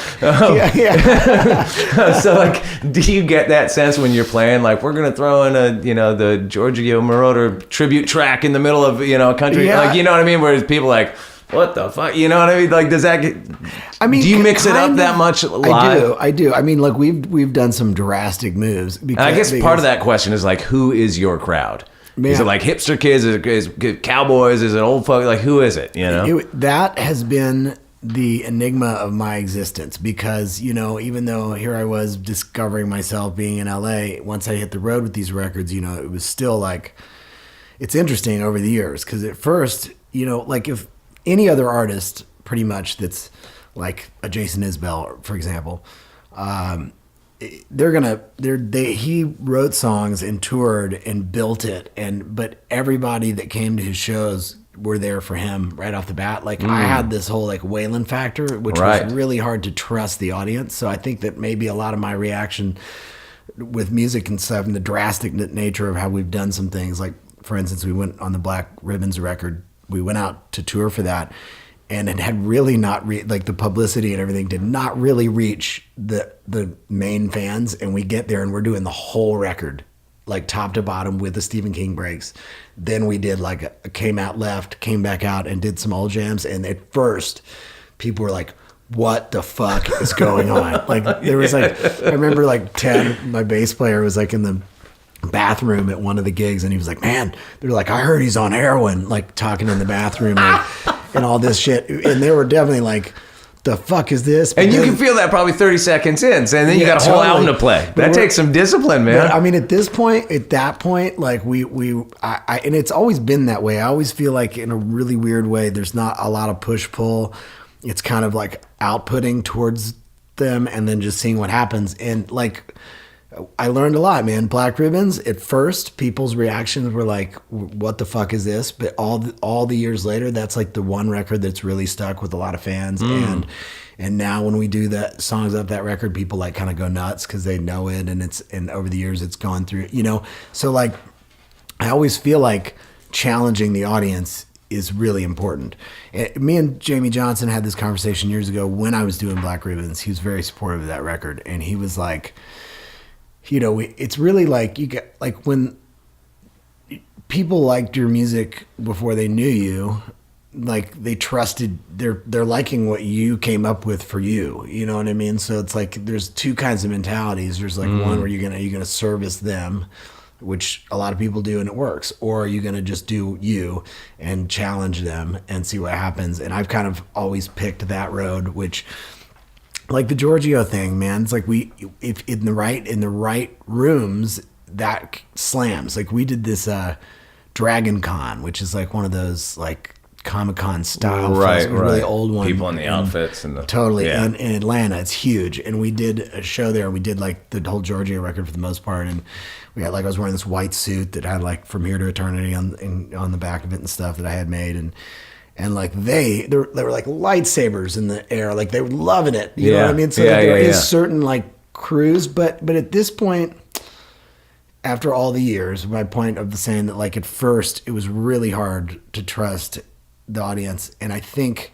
So, like, do you get that sense when you're playing, like, we're gonna throw in the Giorgio Moroder tribute track in the middle of, you know, country, like, you know what I mean? Whereas people like, what the fuck? You know what I mean? Like, does that get... I mean, do you mix it up that much live? I do. I mean, look, we've done some drastic moves. Because, I guess part of that question is, like, who is your crowd? Man. Is it, like, hipster kids? Is it cowboys? Is it old folk? Like, who is it? You know? That has been the enigma of my existence, because, you know, even though here I was discovering myself being in LA, once I hit the road with these records, you know, it was still, like, it's interesting over the years, because at first, you know, like, if any other artist, pretty much, that's like a Jason Isbell, for example, he wrote songs and toured and built it, but everybody that came to his shows were there for him right off the bat. Like, I had this whole, like, Waylon factor, which was really hard to trust the audience. So I think that maybe a lot of my reaction with music and stuff, and the drastic nature of how we've done some things, like, for instance, we went on the Black Ribbons record. We went out to tour for that, and it had really not like, the publicity and everything did not really reach the main fans. And we get there and we're doing the whole record, like, top to bottom, with the Stephen King breaks. Then we did, like, a came out left, came back out, and did some old jams. And at first, people were like, what the fuck is going on? Like, there was, like, I remember, like, Ted, my bass player, was, like, in the bathroom at one of the gigs, and he was like, man, they're like, I heard he's on heroin, like, talking in the bathroom and all this shit. And there were definitely, like, the fuck is this? But And you then- can feel that probably 30 seconds in, and then you got a whole totally. album to play. But That we're- takes some discipline, man. But, I mean, at that point, like I and it's always been that way. I always feel like in a really weird way, there's not a lot of push pull. It's kind of like outputting towards them and then just seeing what happens. And like, I learned a lot, man. Black Ribbons, at first, people's reactions were like, what the fuck is this? But all the years later, that's like the one record that's really stuck with a lot of fans. And now when we do that songs off that record, people like kind of go nuts because they know it, and over the years it's gone through, you know. So like, I always feel like challenging the audience is really important. Me and Jamie Johnson had this conversation years ago when I was doing Black Ribbons. He was very supportive of that record, and he was like, you know, it's really like you get like when people liked your music before they knew you, like they trusted, they're liking what you came up with for you. You know what I mean? So it's like there's two kinds of mentalities. There's like one where you're gonna service them, which a lot of people do and it works, or are you gonna just do you and challenge them and see what happens? And I've kind of always picked that road, which. Like the Giorgio thing, man. It's like if in the right rooms, that slams. Like we did this Dragon Con, which is like one of those like Comic-Con style, really old one. People in the outfits and the totally in Atlanta. It's huge, and we did a show there. We did like the whole Giorgio record for the most part, and we had like I was wearing this white suit that had like From Here to Eternity on the back of it and stuff that I had made, and like they were like lightsabers in the air, like they were loving it. You know what I mean? So there is certain like crews, but at this point, after all the years, my point of saying that like at first it was really hard to trust the audience, and I think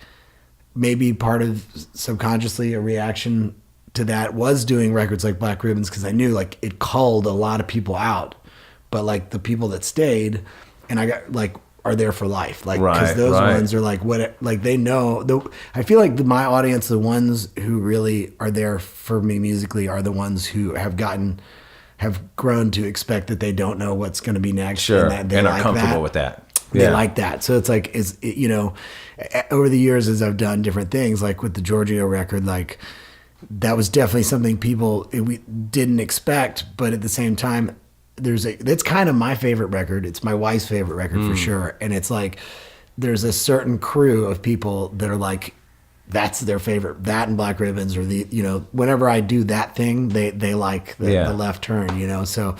maybe part of subconsciously a reaction to that was doing records like Black Ribbons, because I knew like it culled a lot of people out, but like the people that stayed, and I got like. Are there for life, like because those ones are like what, like they know. I feel like my audience, the ones who really are there for me musically, are the ones who have grown to expect that they don't know what's going to be next, sure, and are like comfortable with that. They like that, so it's like you know, over the years as I've done different things, like with the Giorgio record, like that was definitely something we didn't expect, but at the same time. It's kind of my favorite record. It's my wife's favorite record for sure. And it's like, there's a certain crew of people that are like, that's their favorite, that and Black Ribbons, or you know, whenever I do that thing, they like the left turn, you know? So,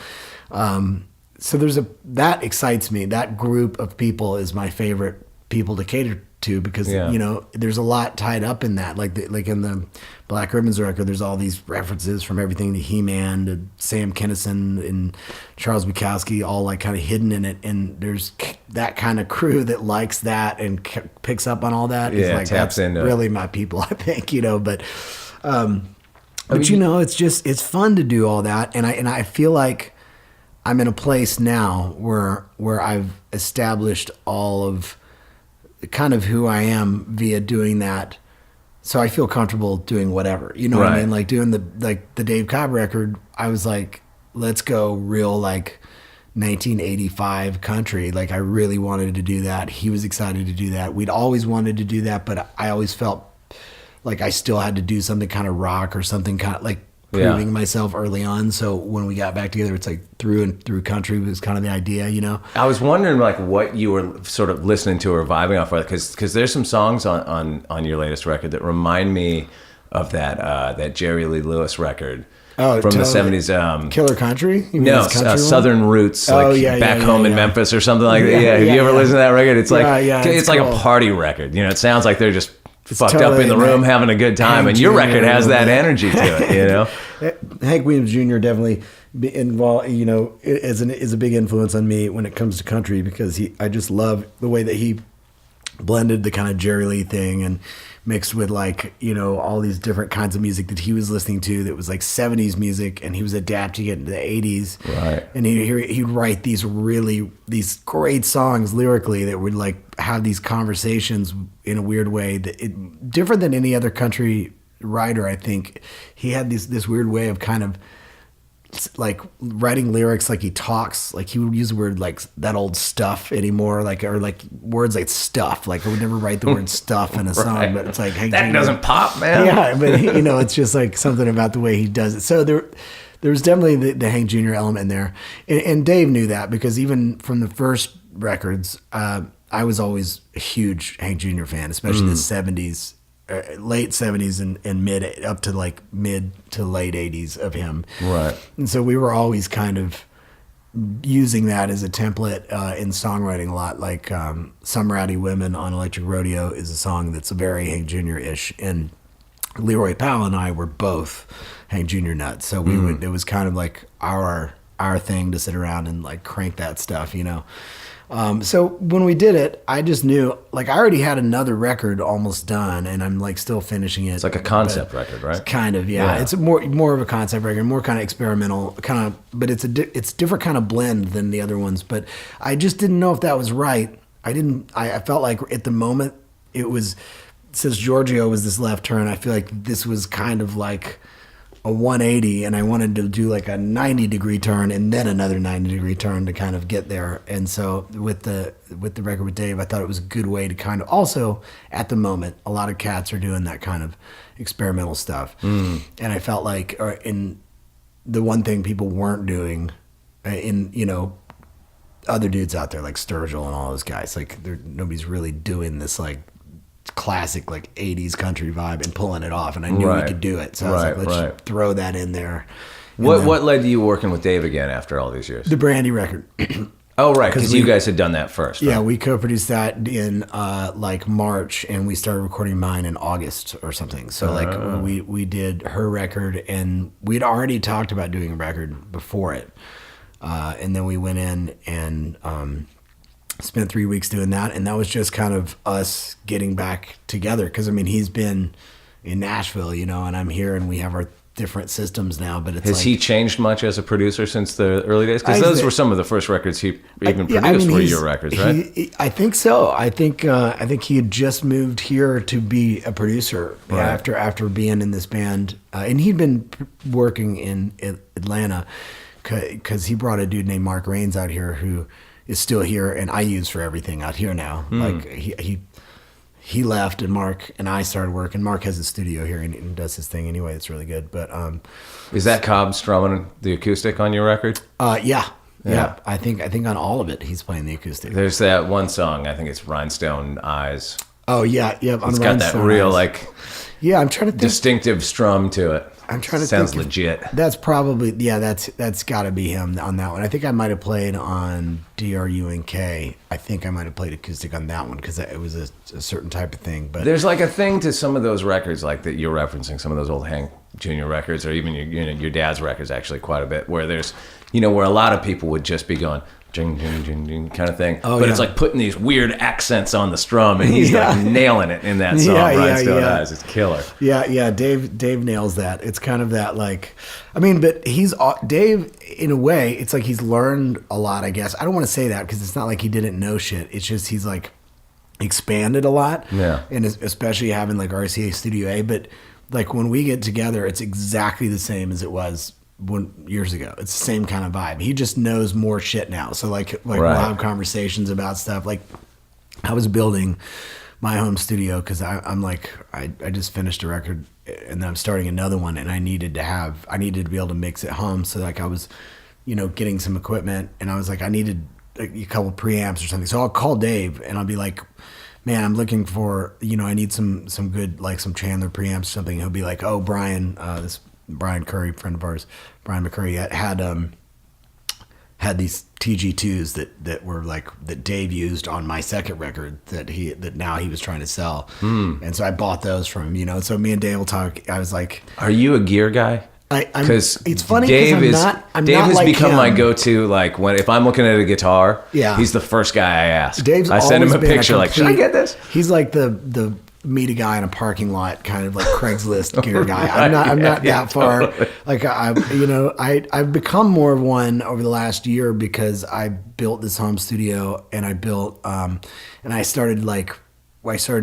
that excites me. That group of people is my favorite people to cater to, because you know there's a lot tied up in that. Like in the Black Ribbons record, there's all these references from everything to He-Man to Sam Kinison and Charles Bukowski, all like kind of hidden in it. And there's that kind of crew that likes that and picks up on all that. Yeah, like, taps that's into really my people, I think. You know, but you know, it's fun to do all that, and I feel like I'm in a place now where I've established all of kind of who I am via doing that, so I feel comfortable doing whatever, you know what I mean? Like doing the Dave Cobb record, I was like, let's go real like 1985 country. Like I really wanted to do that. He was excited to do that. We'd always wanted to do that, but I always felt like I still had to do something kind of rock or something kind of like proving myself early on. So when we got back together, it's like through and through country was kind of the idea, you know? I was wondering like what you were sort of listening to or vibing off of, because there's some songs on your latest record that remind me of that Jerry Lee Lewis record. Oh, from totally. the 70s. Killer Country? You mean No, this country one? Southern Roots, like back home in Memphis or something like that. Yeah, have you ever listened to that record? It's like it's like cool. a party record. You know, it sounds like they're just fucked totally up in the room having a good time, and your record has that energy to it. You know, Hank Williams Jr. definitely involved. You know, is a big influence on me when it comes to country, because I just love the way that he blended the kind of Jerry Lee thing and mixed with like, you know, all these different kinds of music that he was listening to that was like 70s music, and he was adapting it into the 80s. Right. And he'd write these great songs lyrically that would like have these conversations in a weird way that different than any other country writer. I think he had this weird way of kind of like writing lyrics like he talks, like he would use the word like that old stuff anymore, like, or like words like stuff, like I would never write the word stuff in a song, but it's like, hey, that doesn't pop, man. Yeah, but you know, it's just like something about the way he does it. So there's definitely the Hank Jr. element in there, and Dave knew that, because even from the first records, I was always a huge Hank Jr. fan, especially the 70s. Late 70s and mid up to like mid to late 80s of him. Right. And so we were always kind of using that as a template in songwriting a lot. Like Some Rowdy Women on Electric Rodeo is a song that's very Hank Jr.-ish. And Leroy Powell and I were both Hank Jr. nuts. So we would, it was kind of like our thing to sit around and like crank that stuff, you know. So when we did it, I just knew, like, I already had another record almost done, and I'm like still finishing it. It's like a concept record, right? Kind of, yeah. It's more of a concept record, more kind of experimental, kind of, but it's it's different kind of blend than the other ones. But I just didn't know if that was right. I felt like at the moment it was, since Giorgio was this left turn, I feel like this was kind of like a 180, and I wanted to do like a 90-degree turn and then another 90-degree turn to kind of get there. And so with the record with Dave, I thought it was a good way to kind of, also at the moment, a lot of cats are doing that kind of experimental stuff. And I felt like in the one thing people weren't doing in, you know, other dudes out there like Sturgill and all those guys, like nobody's really doing this like classic like 80s country vibe and pulling it off, and I knew we could do it, so I was like, let's throw that in there. What led to you working with Dave again after all these years? The Brandy record. Oh, right, because you guys had done that first, right? Yeah, we co-produced that in like March, and we started recording mine in August or something. So like we did her record, and we'd already talked about doing a record before it, and then we went in and spent 3 weeks doing that, and that was just kind of us getting back together, because I mean, he's been in Nashville, you know, and I'm here, and we have our different systems now. But it's has he changed much as a producer since the early days? Because those were some of the first records he even produced were your records, right? I think so. I think he had just moved here to be a producer after being in this band, and he'd been working in Atlanta, because he brought a dude named Mark Rains out here who is still here, and I use for everything out here now. Like he left, and Mark and I started working. Mark has a studio here and does his thing anyway. It's really good. But is that Cobb strumming the acoustic on your record? Yeah. I think on all of it he's playing the acoustic. There's that one song, I think it's Rhinestone Eyes. Oh yeah. It's got that real like I'm trying to think. Distinctive strum to it. I'm trying to Sounds think. legit. That's probably, that's got to be him on that one. I think I might have played on DRUNK. I think I might have played acoustic on that one, because it was a certain type of thing. But there's like a thing to some of those records, like that you're referencing, some of those old Hank Jr. records, or even your dad's records actually quite a bit, where there's, you know, where a lot of people would just be going jing, jing, jing, jing kind of thing. But it's like putting these weird accents on the strum, and he's like nailing it in that song, Rhinestone Eyes. It's killer. Yeah. Dave nails that. It's kind of that, like, I mean, but Dave, in a way, it's like he's learned a lot, I guess. I don't want to say that, because it's not like he didn't know shit. It's just he's like expanded a lot. Yeah. And especially having like RCA Studio A. But like when we get together, it's exactly the same as it was years ago. It's the same kind of vibe. He just knows more shit now. So like we'll have conversations about stuff. Like I was building my home studio, because I'm like, I just finished a record, and then I'm starting another one, and I needed to be able to mix at home. So like I was, you know, getting some equipment, and I was like, I needed a couple preamps or something. So I'll call Dave, and I'll be like, man, I'm looking for, you know, I need some good, like some Chandler preamps or something. He'll be like, oh, Brian, this Brian Curry, friend of ours, Brian McCurry, had these TG2s that were like, that Dave used on my second record that now he was trying to sell. And so I bought those from him, you know. So me and Dave will talk. I was like, are you a gear guy? Because it's funny, Dave has like become him. My go-to. Like if I'm looking at a guitar, he's the first guy I ask. I send him a picture like, should I get this? He's like the meet a guy in a parking lot, kind of like Craigslist gear guy. I'm not that far. Totally. Like I've become more of one over the last year, because I built this home studio, and I built and I started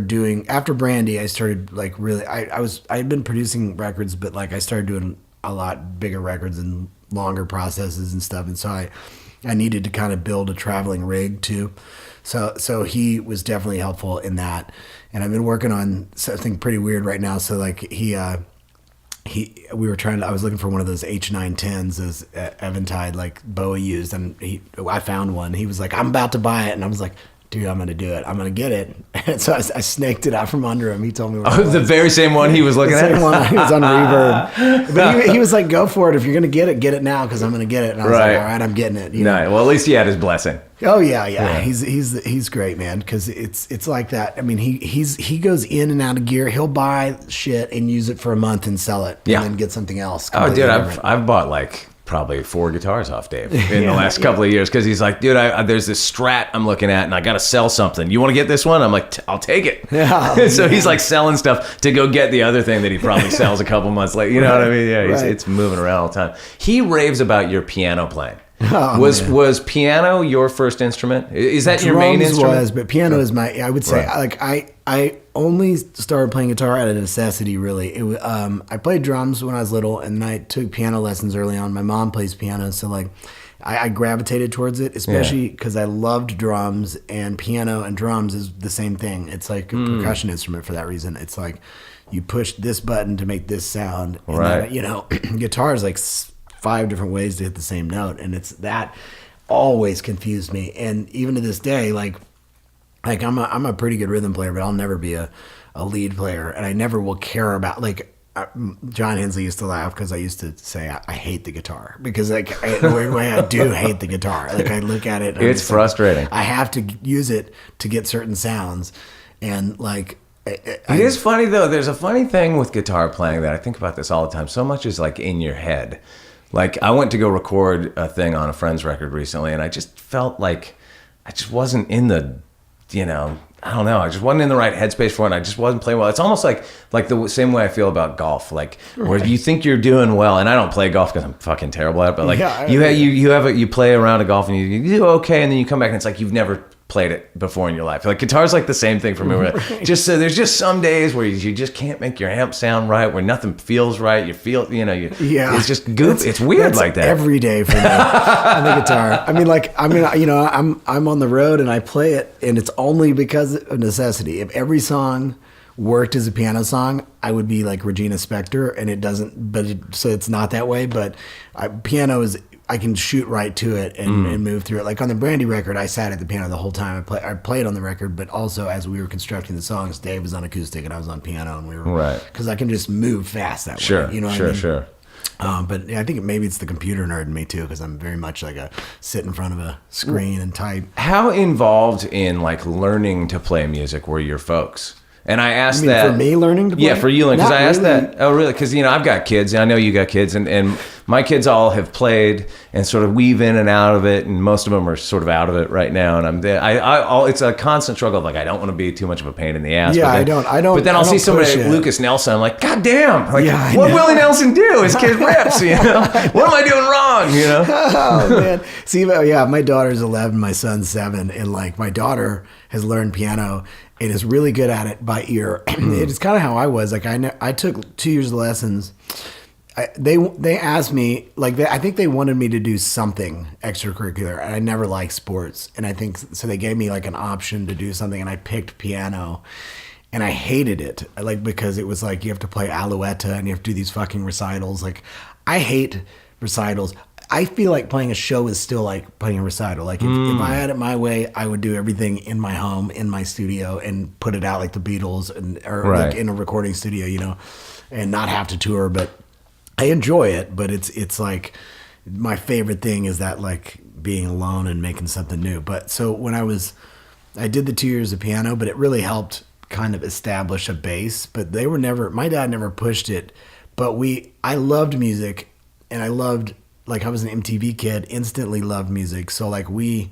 doing, after Brandy, I started like really, I had been producing records, but like I started doing a lot bigger records and longer processes and stuff. And so I needed to kind of build a traveling rig too. So he was definitely helpful in that. And I've been working on something pretty weird right now. So like I was looking for one of those H910s, those Eventide like Bowie used, and I found one. He was like, I'm about to buy it. And I was like, dude, I'm going to do it. I'm going to get it. And so I snaked it out from under him. He told me what it was. The very same one he was looking at? The same one. He was on Reverb. But he was like, go for it. If you're going to get it now, because I'm going to get it. And I was like, all right, I'm getting it. You know? Well, at least he had his blessing. Oh yeah. He's great, man. Because it's like that. I mean, he goes in and out of gear. He'll buy shit and use it for a month and sell it, and then get something else. Oh, dude, different. I've bought like probably 4 guitars off Dave in the last couple of years, because he's like, dude, there's this Strat I'm looking at and I got to sell something. You want to get this one? I'm like, I'll take it. Yeah, so he's like selling stuff to go get the other thing that he probably sells a couple months later. You know what I mean? Yeah, it's moving around all the time. He raves about your piano playing. Was piano your first instrument? Is that your main instrument? But piano is I would say, like I only started playing guitar out of necessity, really. I played drums when I was little, and I took piano lessons early on. My mom plays piano, so like I gravitated towards it, especially because I loved drums, and piano and drums is the same thing. It's like a percussion instrument for that reason. It's like you push this button to make this sound. And then, guitar is like 5 different ways to hit the same note, and it's that always confused me. And even to this day, like I'm a pretty good rhythm player, but I'll never be a lead player, and I never will care about John Hensley used to laugh because I used to say I hate the guitar, because in a weird way I do hate the guitar. Like I look at it, and it's frustrating. I have to use it to get certain sounds, and like. It is funny though. There's a funny thing with guitar playing that I think about this all the time. So much is like in your head. Like I went to go record a thing on a friend's record recently, and I just felt like I just wasn't in the, I don't know. I just wasn't in the right headspace for it. And I just wasn't playing well. It's almost like the same way I feel about golf. Like where you think you're doing well, and I don't play golf because I'm fucking terrible at it. But like you play around a golf and you do okay, and then you come back and it's like you've never played it before in your life. Like guitar's like the same thing for me. Where there's just some days where you just can't make your amp sound right, where nothing feels right. You feel, it's just goofy. It's weird like that. Every day for me on the guitar. I'm on the road and I play it, and it's only because of necessity. If every song worked as a piano song, I would be like Regina Spektor, and it doesn't. So it's not that way. But piano is. I can shoot right to it and move through it. Like on the Brandy record, I sat at the piano the whole time. I played on the record, but also as we were constructing the songs, Dave was on acoustic and I was on piano, and we were because I can just move fast that way. Sure. But I think maybe it's the computer nerd in me too, because I'm very much like sit in front of a screen and type. How involved in like learning to play music were your folks? And I asked that for me learning to play? Yeah, for you learning, because I asked that. Oh, really? Because I've got kids, and I know you got kids, and my kids all have played and sort of weave in and out of it, and most of them are sort of out of it right now. And I'm there. It's a constant struggle of like I don't want to be too much of a pain in the ass. Yeah, I don't. But then I'll see somebody like Lucas Nelson. I'm like, God damn! Like, what Willie Nelson do? His kid rips. What am I doing wrong? Oh man. See, my daughter's 11, my son's 7, and like my daughter has learned piano and is really good at it by ear. It's kind of how I was. Like I took 2 years of lessons. They asked me, like I think they wanted me to do something extracurricular, and I never liked sports, and I think so they gave me like an option to do something, and I picked piano, and I hated it, like because it was like you have to play Alouetta and you have to do these fucking recitals. Like I hate recitals. I feel like playing a show is still like playing a recital. Like if I had it my way, I would do everything in my home, in my studio, and put it out like the Beatles, or like in a recording studio, and not have to tour. But I enjoy it. But it's like my favorite thing is that like being alone and making something new. But so when I did the 2 years of piano, but it really helped kind of establish a base. But my dad never pushed it. But I loved music, and I loved. Like I was an MTV kid, instantly loved music. So like we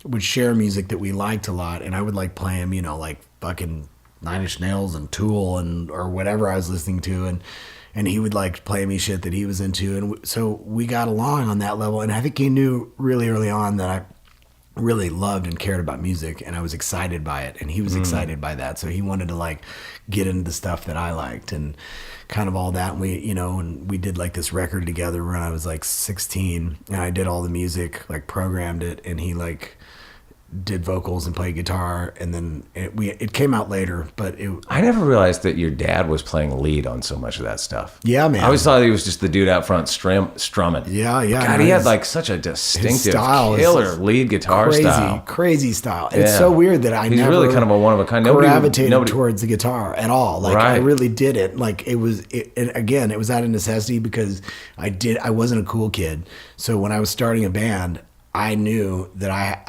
would share music that we liked a lot, and I would like play him, like fucking Nine Inch Nails and Tool or whatever I was listening to, and he would like play me shit that he was into, and so we got along on that level. And I think he knew really early on that really loved and cared about music, and I was excited by it, and he was excited by that. So he wanted to like get into the stuff that I liked and kind of all that. And we, you know, and we did like this record together when I was like 16, and I did all the music, like programmed it, and he like did vocals and played guitar, and then it came out later, but I never realized that your dad was playing lead on so much of that stuff. Yeah, man. I always thought he was just the dude out front strumming. Yeah. God, he had like such a distinctive, killer lead guitar style. Crazy style. And it's so weird that I He's never really kind of a one of a kind. Gravitated towards the guitar at all. Like right. I really did it. Like it was, and again, it was out of necessity because I wasn't a cool kid. So when I was starting a band, I knew that I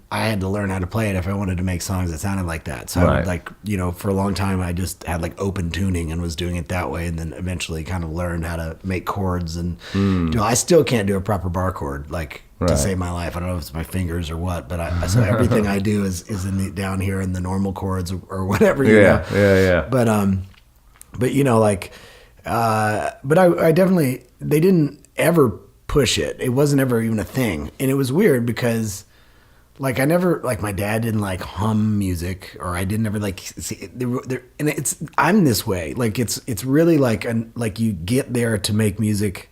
had to learn how to play it if I wanted to make songs that sounded like that. So I would like, you know, for a long time I just had like open tuning and was doing it that way, and then eventually kind of learned how to make chords. And you know, I still can't do a proper bar chord like to save my life. I don't know if it's my fingers or what, but so everything I do is in down here in the normal chords or whatever. You know? Yeah. But you know, like, but I definitely, they didn't ever push it. It wasn't ever even a thing. And it was weird because like I never, like my dad didn't like hum music, or I didn't ever like see there, and I'm this way. Like it's really like like you get there to make music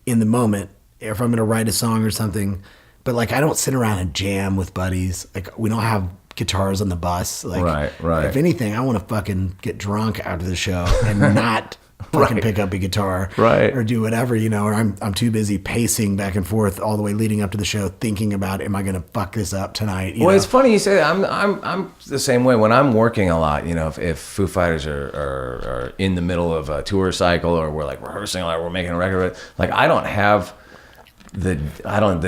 in the moment. If I'm going to write a song or something, but like I don't sit around and jam with buddies. Like we don't have guitars on the bus. Like right. If anything, I want to fucking get drunk after the show and not fucking pick up a guitar, or do whatever, you know, or I'm too busy pacing back and forth all the way leading up to the show, thinking about, am I going to fuck this up tonight? You know? It's funny you say that. I'm the same way when I'm working a lot. You know, if Foo Fighters are in the middle of a tour cycle, or we're like rehearsing, or we're making a record, like I don't have the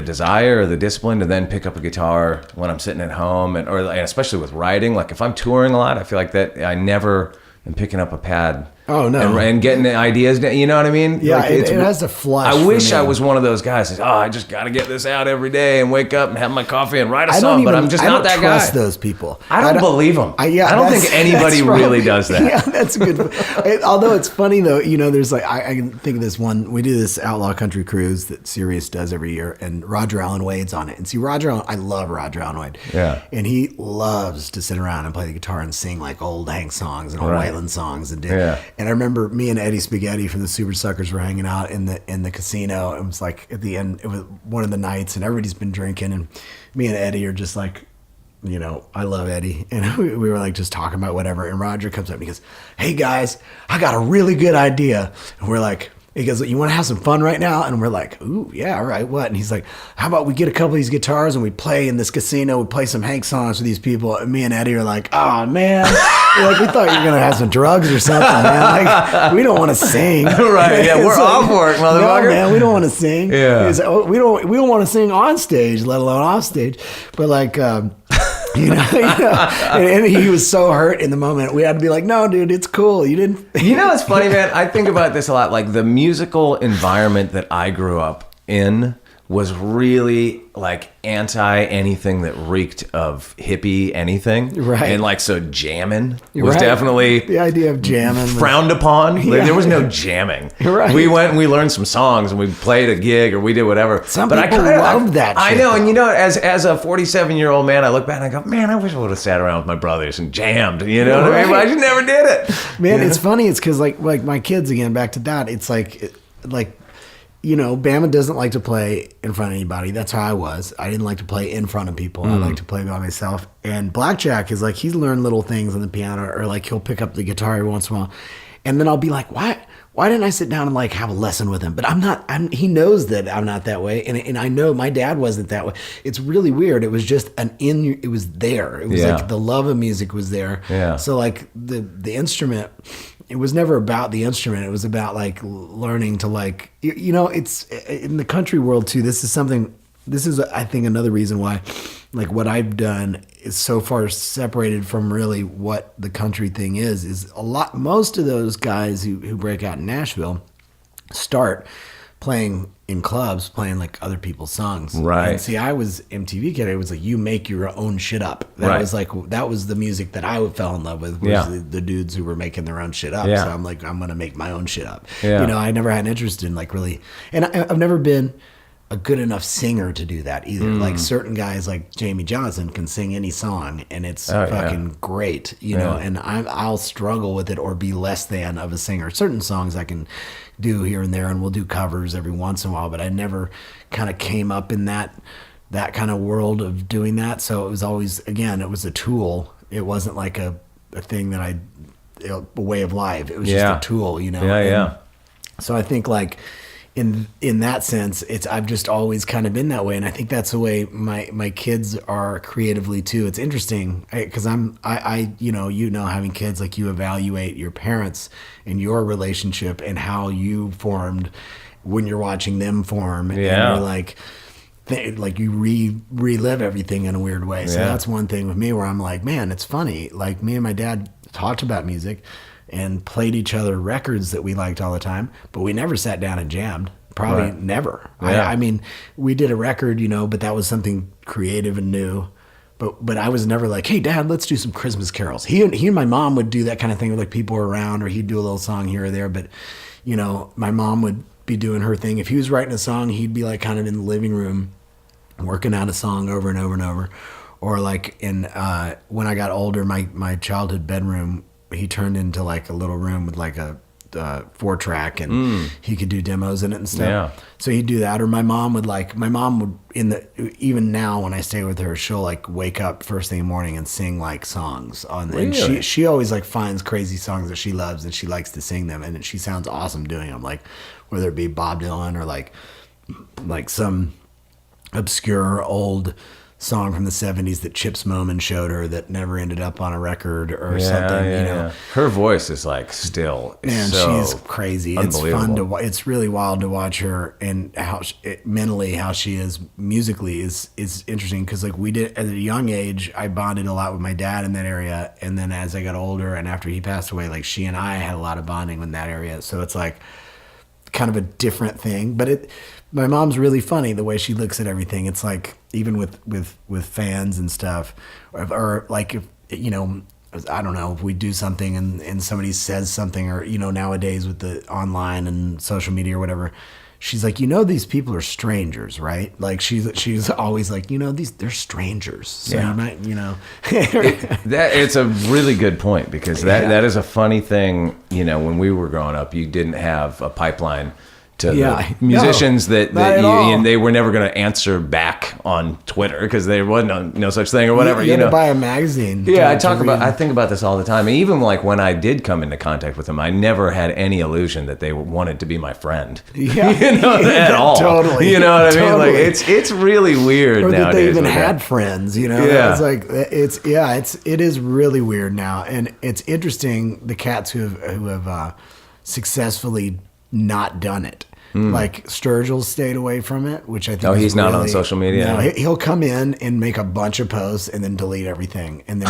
desire or the discipline to then pick up a guitar when I'm sitting at home, and especially with writing. Like if I'm touring a lot, I feel like that I never am picking up a pad. Oh no! And getting the ideas, you know what I mean? Yeah, like it has to flush. I wish I was one of those guys. That, I just got to get this out every day and wake up and have my coffee and write a song. But I'm just not that guy. I don't trust those people. I don't believe them. I don't think anybody really does that. Yeah, that's good. Although it's funny though, you know, there's like I can think of this one. We do this Outlaw Country Cruise that Sirius does every year, and Roger Allen Wade's on it. And see, I love Roger Allen Wade. Yeah, and he loves to sit around and play the guitar and sing like old Hank songs and old Waylon songs and and I remember me and Eddie Spaghetti from the Super Suckers were hanging out in the casino. It was like at the end, it was one of the nights, and everybody's been drinking, and me and Eddie are just like, you know, I love Eddie, and we were like just talking about whatever. And Roger comes up and he goes, "Hey guys, I got a really good idea." And we're like, he goes, "You want to have some fun right now?" And we're like, "Ooh, yeah, all right, what?" And he's like, "How about we get a couple of these guitars and we play in this casino, we play some Hank songs with these people." And me and Eddie are like, "Oh man." Like we thought you were gonna have some drugs or something, man. Like we don't want to sing, right? Yeah, we're off work, motherfucker. No, man, we don't want to sing. Yeah, like, we don't want to sing on stage, let alone off stage. But like, you know, and he was so hurt in the moment. We had to be like, "No, dude, it's cool. You didn't." You know, it's funny, man. I think about this a lot. Like the musical environment that I grew up in was really like anti anything that reeked of hippie anything, right? And like so jamming was definitely the idea of jamming frowned upon. Like, there was no jamming. Right. We went and we learned some songs and we played a gig or we did whatever. Some people loved that. I know, and you know, as a 47-year-old man, I look back and I go, man, I wish I would have sat around with my brothers and jammed. You know what I mean? But I just never did it. Man, it's funny. It's because like my kids, again, back to that. It's like. You know, Bama doesn't like to play in front of anybody. That's how I was. I didn't like to play in front of people. I like to play by myself. And Blackjack is like, he's learned little things on the piano, or like he'll pick up the guitar every once in a while. And then I'll be like, why didn't I sit down and like have a lesson with him? But he knows that I'm not that way. And I know my dad wasn't that way. It's really weird. It was just it was there. It was like the love of music was there. Yeah. So like the instrument, it was never about the instrument. It was about like learning to like, you know, it's in the country world too. This is I think another reason why like what I've done is so far separated from really what the country thing is most of those guys who break out in Nashville start playing in clubs, playing like other people's songs. Right. And see, I was MTV kid. It was like, you make your own shit up. That was the music that I fell in love with, was the dudes who were making their own shit up. Yeah. So I'm like, I'm going to make my own shit up. Yeah. You know, I never had an interest in like really, and I've never been a good enough singer to do that either. Like certain guys like Jamie Johnson can sing any song and it's fucking great, you know, and I'll struggle with it or be less than of a singer. Certain songs I can do here and there, and we'll do covers every once in a while, but I never kind of came up in that kind of world of doing that. So it was always, again, it was a tool. It wasn't like a thing that a way of life. It was just a tool, you know? And so I think like in that sense, I've just always kind of been that way. And I think that's the way my kids are creatively too. It's interesting because I you know, having kids, like you evaluate your parents and your relationship and how you formed when you're watching them form. And you're like you relive everything in a weird way. So that's one thing with me where I'm like, man, it's funny. Like me and my dad talked about music and played each other records that we liked all the time, but we never sat down and jammed. Probably never. I mean, we did a record, you know, but that was something creative and new. But I was never like, hey, Dad, let's do some Christmas carols. He and my mom would do that kind of thing with like people were around, or he'd do a little song here or there. But, you know, my mom would be doing her thing. If he was writing a song, he'd be like kind of in the living room working out a song over and over and over. Or like when I got older, my childhood bedroom, he turned into like a little room with like a 4-track, and he could do demos in it and stuff. Yeah. So he'd do that. Or my mom would even now when I stay with her, she'll like wake up first thing in the morning and sing like songs and she always like finds crazy songs that she loves and she likes to sing them, and she sounds awesome doing them, like whether it be Bob Dylan or like some obscure old song from the 70s that Chips Moman showed her that never ended up on a record or something, you know. Her voice is like still, man, so she's crazy. It's fun to watch. It's really wild to watch her, and how mentally how she is musically is interesting, because like we did at a young age, I bonded a lot with my dad in that area, and then as I got older and after he passed away, like she and I had a lot of bonding in that area. So it's like kind of a different thing, but my mom's really funny the way she looks at everything. It's like even with fans and stuff, or like if, you know, I don't know, if we do something and somebody says something, or, you know, nowadays with the online and social media or whatever, she's like, you know, these people are strangers, right? Like she's always like, you know, they're strangers. So you might, you know. That it's a really good point, because that is a funny thing. You know, when we were growing up, you didn't have a pipeline to the musicians that and they were never going to answer back on Twitter because there wasn't no such thing or whatever. You had to buy a magazine. Yeah, I think about this all the time. And even like when I did come into contact with them, I never had any illusion that they wanted to be my friend. Yeah, you know, at all. Totally. You know what I mean? Like it's really weird or nowadays. That they even had friends. You know, it's like it is really weird now, and it's interesting the cats who have successfully not done it. Like Sturgill stayed away from it, which I think. He's not on social media. No, he'll come in and make a bunch of posts and then delete everything, and then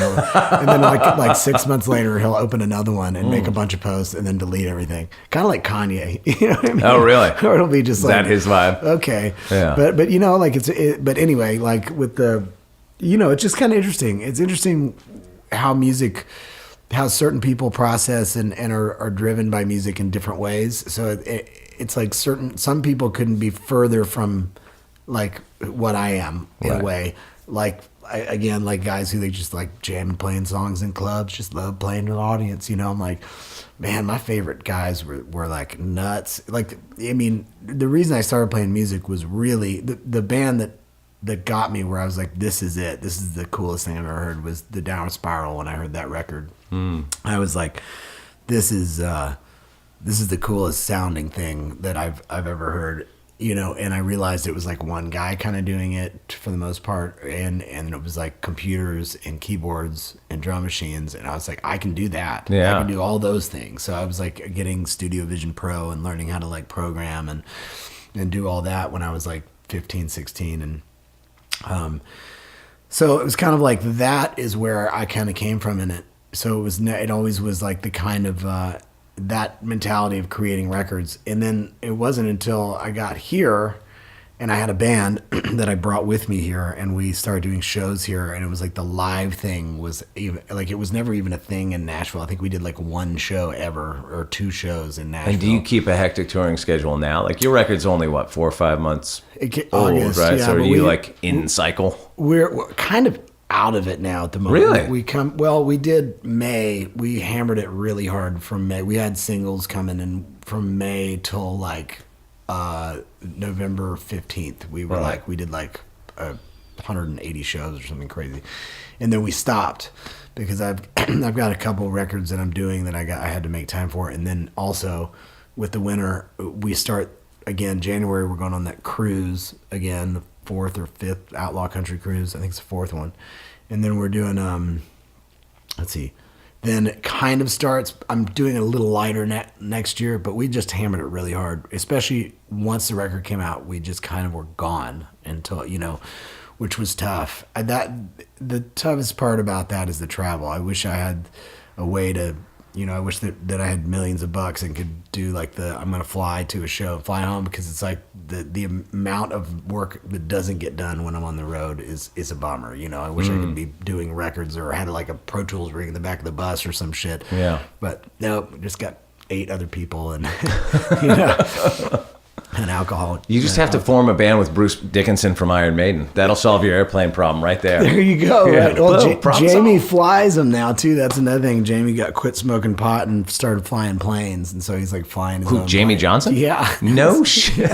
like 6 months later he'll open another one and make a bunch of posts and then delete everything. Kind of like Kanye, you know what I mean? Oh, really? Or it'll be just is that his vibe? Okay, yeah. But you know, like but anyway, like with the, you know, it's just kind of interesting. It's interesting how certain people process and are driven by music in different ways. So it's like some people couldn't be further from like what I am in a way. Like again, like guys who they just like jam and playing songs in clubs, just love playing to the audience. You know, I'm like, man, my favorite guys were like nuts. Like, I mean, the reason I started playing music was really the band that got me where I was like, this is it. This is the coolest thing I've ever heard, was the Downward Spiral. When I heard that record, I was like, this is the coolest sounding thing that I've ever heard, you know. And I realized it was like one guy kind of doing it for the most part, and it was like computers and keyboards and drum machines, and I was like, I can do that. I can do all those things. So I was like getting Studio Vision Pro and learning how to like program and do all that when I was like 15, 16, and so it was kind of like that is where I kind of came from in it. So it always was like the kind of that mentality of creating records. And then it wasn't until I got here And I had a band that I brought with me here, and we started doing shows here. And it was like the live thing was even like, it was never even a thing in Nashville. I think we did like one show ever or 2 shows in Nashville. And do you keep a hectic touring schedule now? Like your record's only what, 4 or 5 months old, August, right? yeah, So are but you like in cycle? We're kind of out of it now at the moment. Really? We did May. We hammered it really hard from May. We had singles coming in from May till like November 15th. We were Right. we did like 180 shows or something crazy. And then we stopped because I've got a couple records that I'm doing that I had to make time for. And then also with the winter, we start again January. We're going on that cruise again, the 4th or 5th Outlaw Country Cruise. I think it's the 4th one. And then we're doing let's see. Then it kind of starts. I'm doing it a little lighter next year, but we just hammered it really hard. Especially once the record came out, we just kind of were gone until, which was tough. The toughest part about that is the travel. I wish I had a way to, I wish that I had millions of bucks and could do like I'm going to fly to a show and fly home, because it's like the amount of work that doesn't get done when I'm on the road is a bummer. I wish I could be doing records or had like a Pro Tools rig in the back of the bus or some shit. Yeah. But no, just got 8 other people and, and alcohol. You just have to form a band with Bruce Dickinson from Iron Maiden. That'll solve your airplane problem right there. There you go. Yeah. Right. Well, Boom, problem Jamie solved. flies them now too. That's another thing. Jamie quit smoking pot and started flying planes, and so he's like flying his Who, own Jamie plane. Johnson? Yeah. No shit.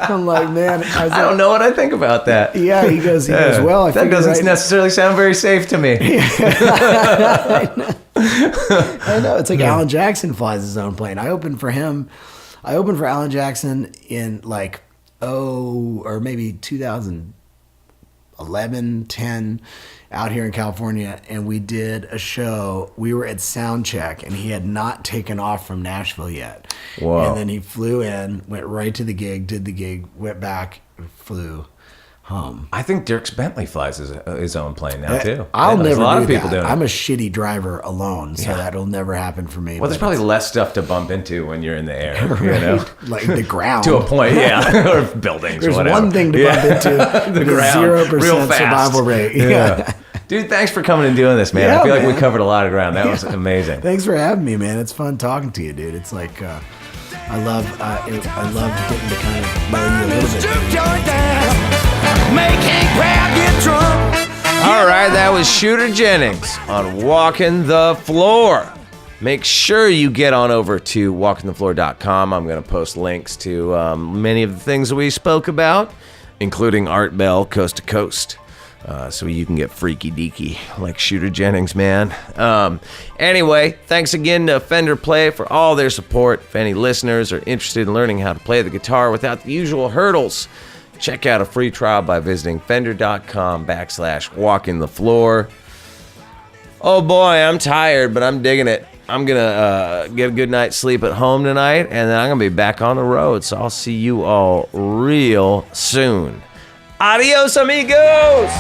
I'm like, man. I don't know what I think about that. Yeah, he goes. Well, I that figured doesn't necessarily sound very safe to me. I know. It's like Alan Jackson flies his own plane. I opened for him. I opened for Alan Jackson in or maybe 2011, 10, out here in California, and we did a show. We were at Soundcheck, and he had not taken off from Nashville yet. Whoa. And then he flew in, went right to the gig, did the gig, went back, and flew home. I think Dierks Bentley flies his own plane now too. I'll Yeah, there's never a lot do of people that. doing it. I'm a shitty driver alone, so Yeah. that'll never happen for me. Well, there's but probably less stuff to bump into when you're in the air, like the ground. to a point, yeah, or buildings. There's or whatever. one thing to bump into. The It is ground, 0% real fast. survival rate. Yeah. Dude, thanks for coming and doing this, man. Yeah, I feel like we man. covered a lot of ground. That was amazing. Thanks for having me, man. It's fun talking to you, dude. It's like I love getting to kind of know you a little bit. Juke joint down. Making crowd get drunk. All right, that was Shooter Jennings on Walking the Floor. Make sure you get on over to walkingthefloor.com. I'm going to post links to many of the things that we spoke about, including Art Bell Coast to Coast. So you can get freaky deaky like Shooter Jennings, man. Anyway, thanks again to Fender Play for all their support. If any listeners are interested in learning how to play the guitar without the usual hurdles, check out a free trial by visiting fender.com/walkingthefloor. Oh boy, I'm tired, but I'm digging it. I'm gonna get a good night's sleep at home tonight, and then I'm gonna be back on the road. So I'll see you all real soon. Adios, amigos!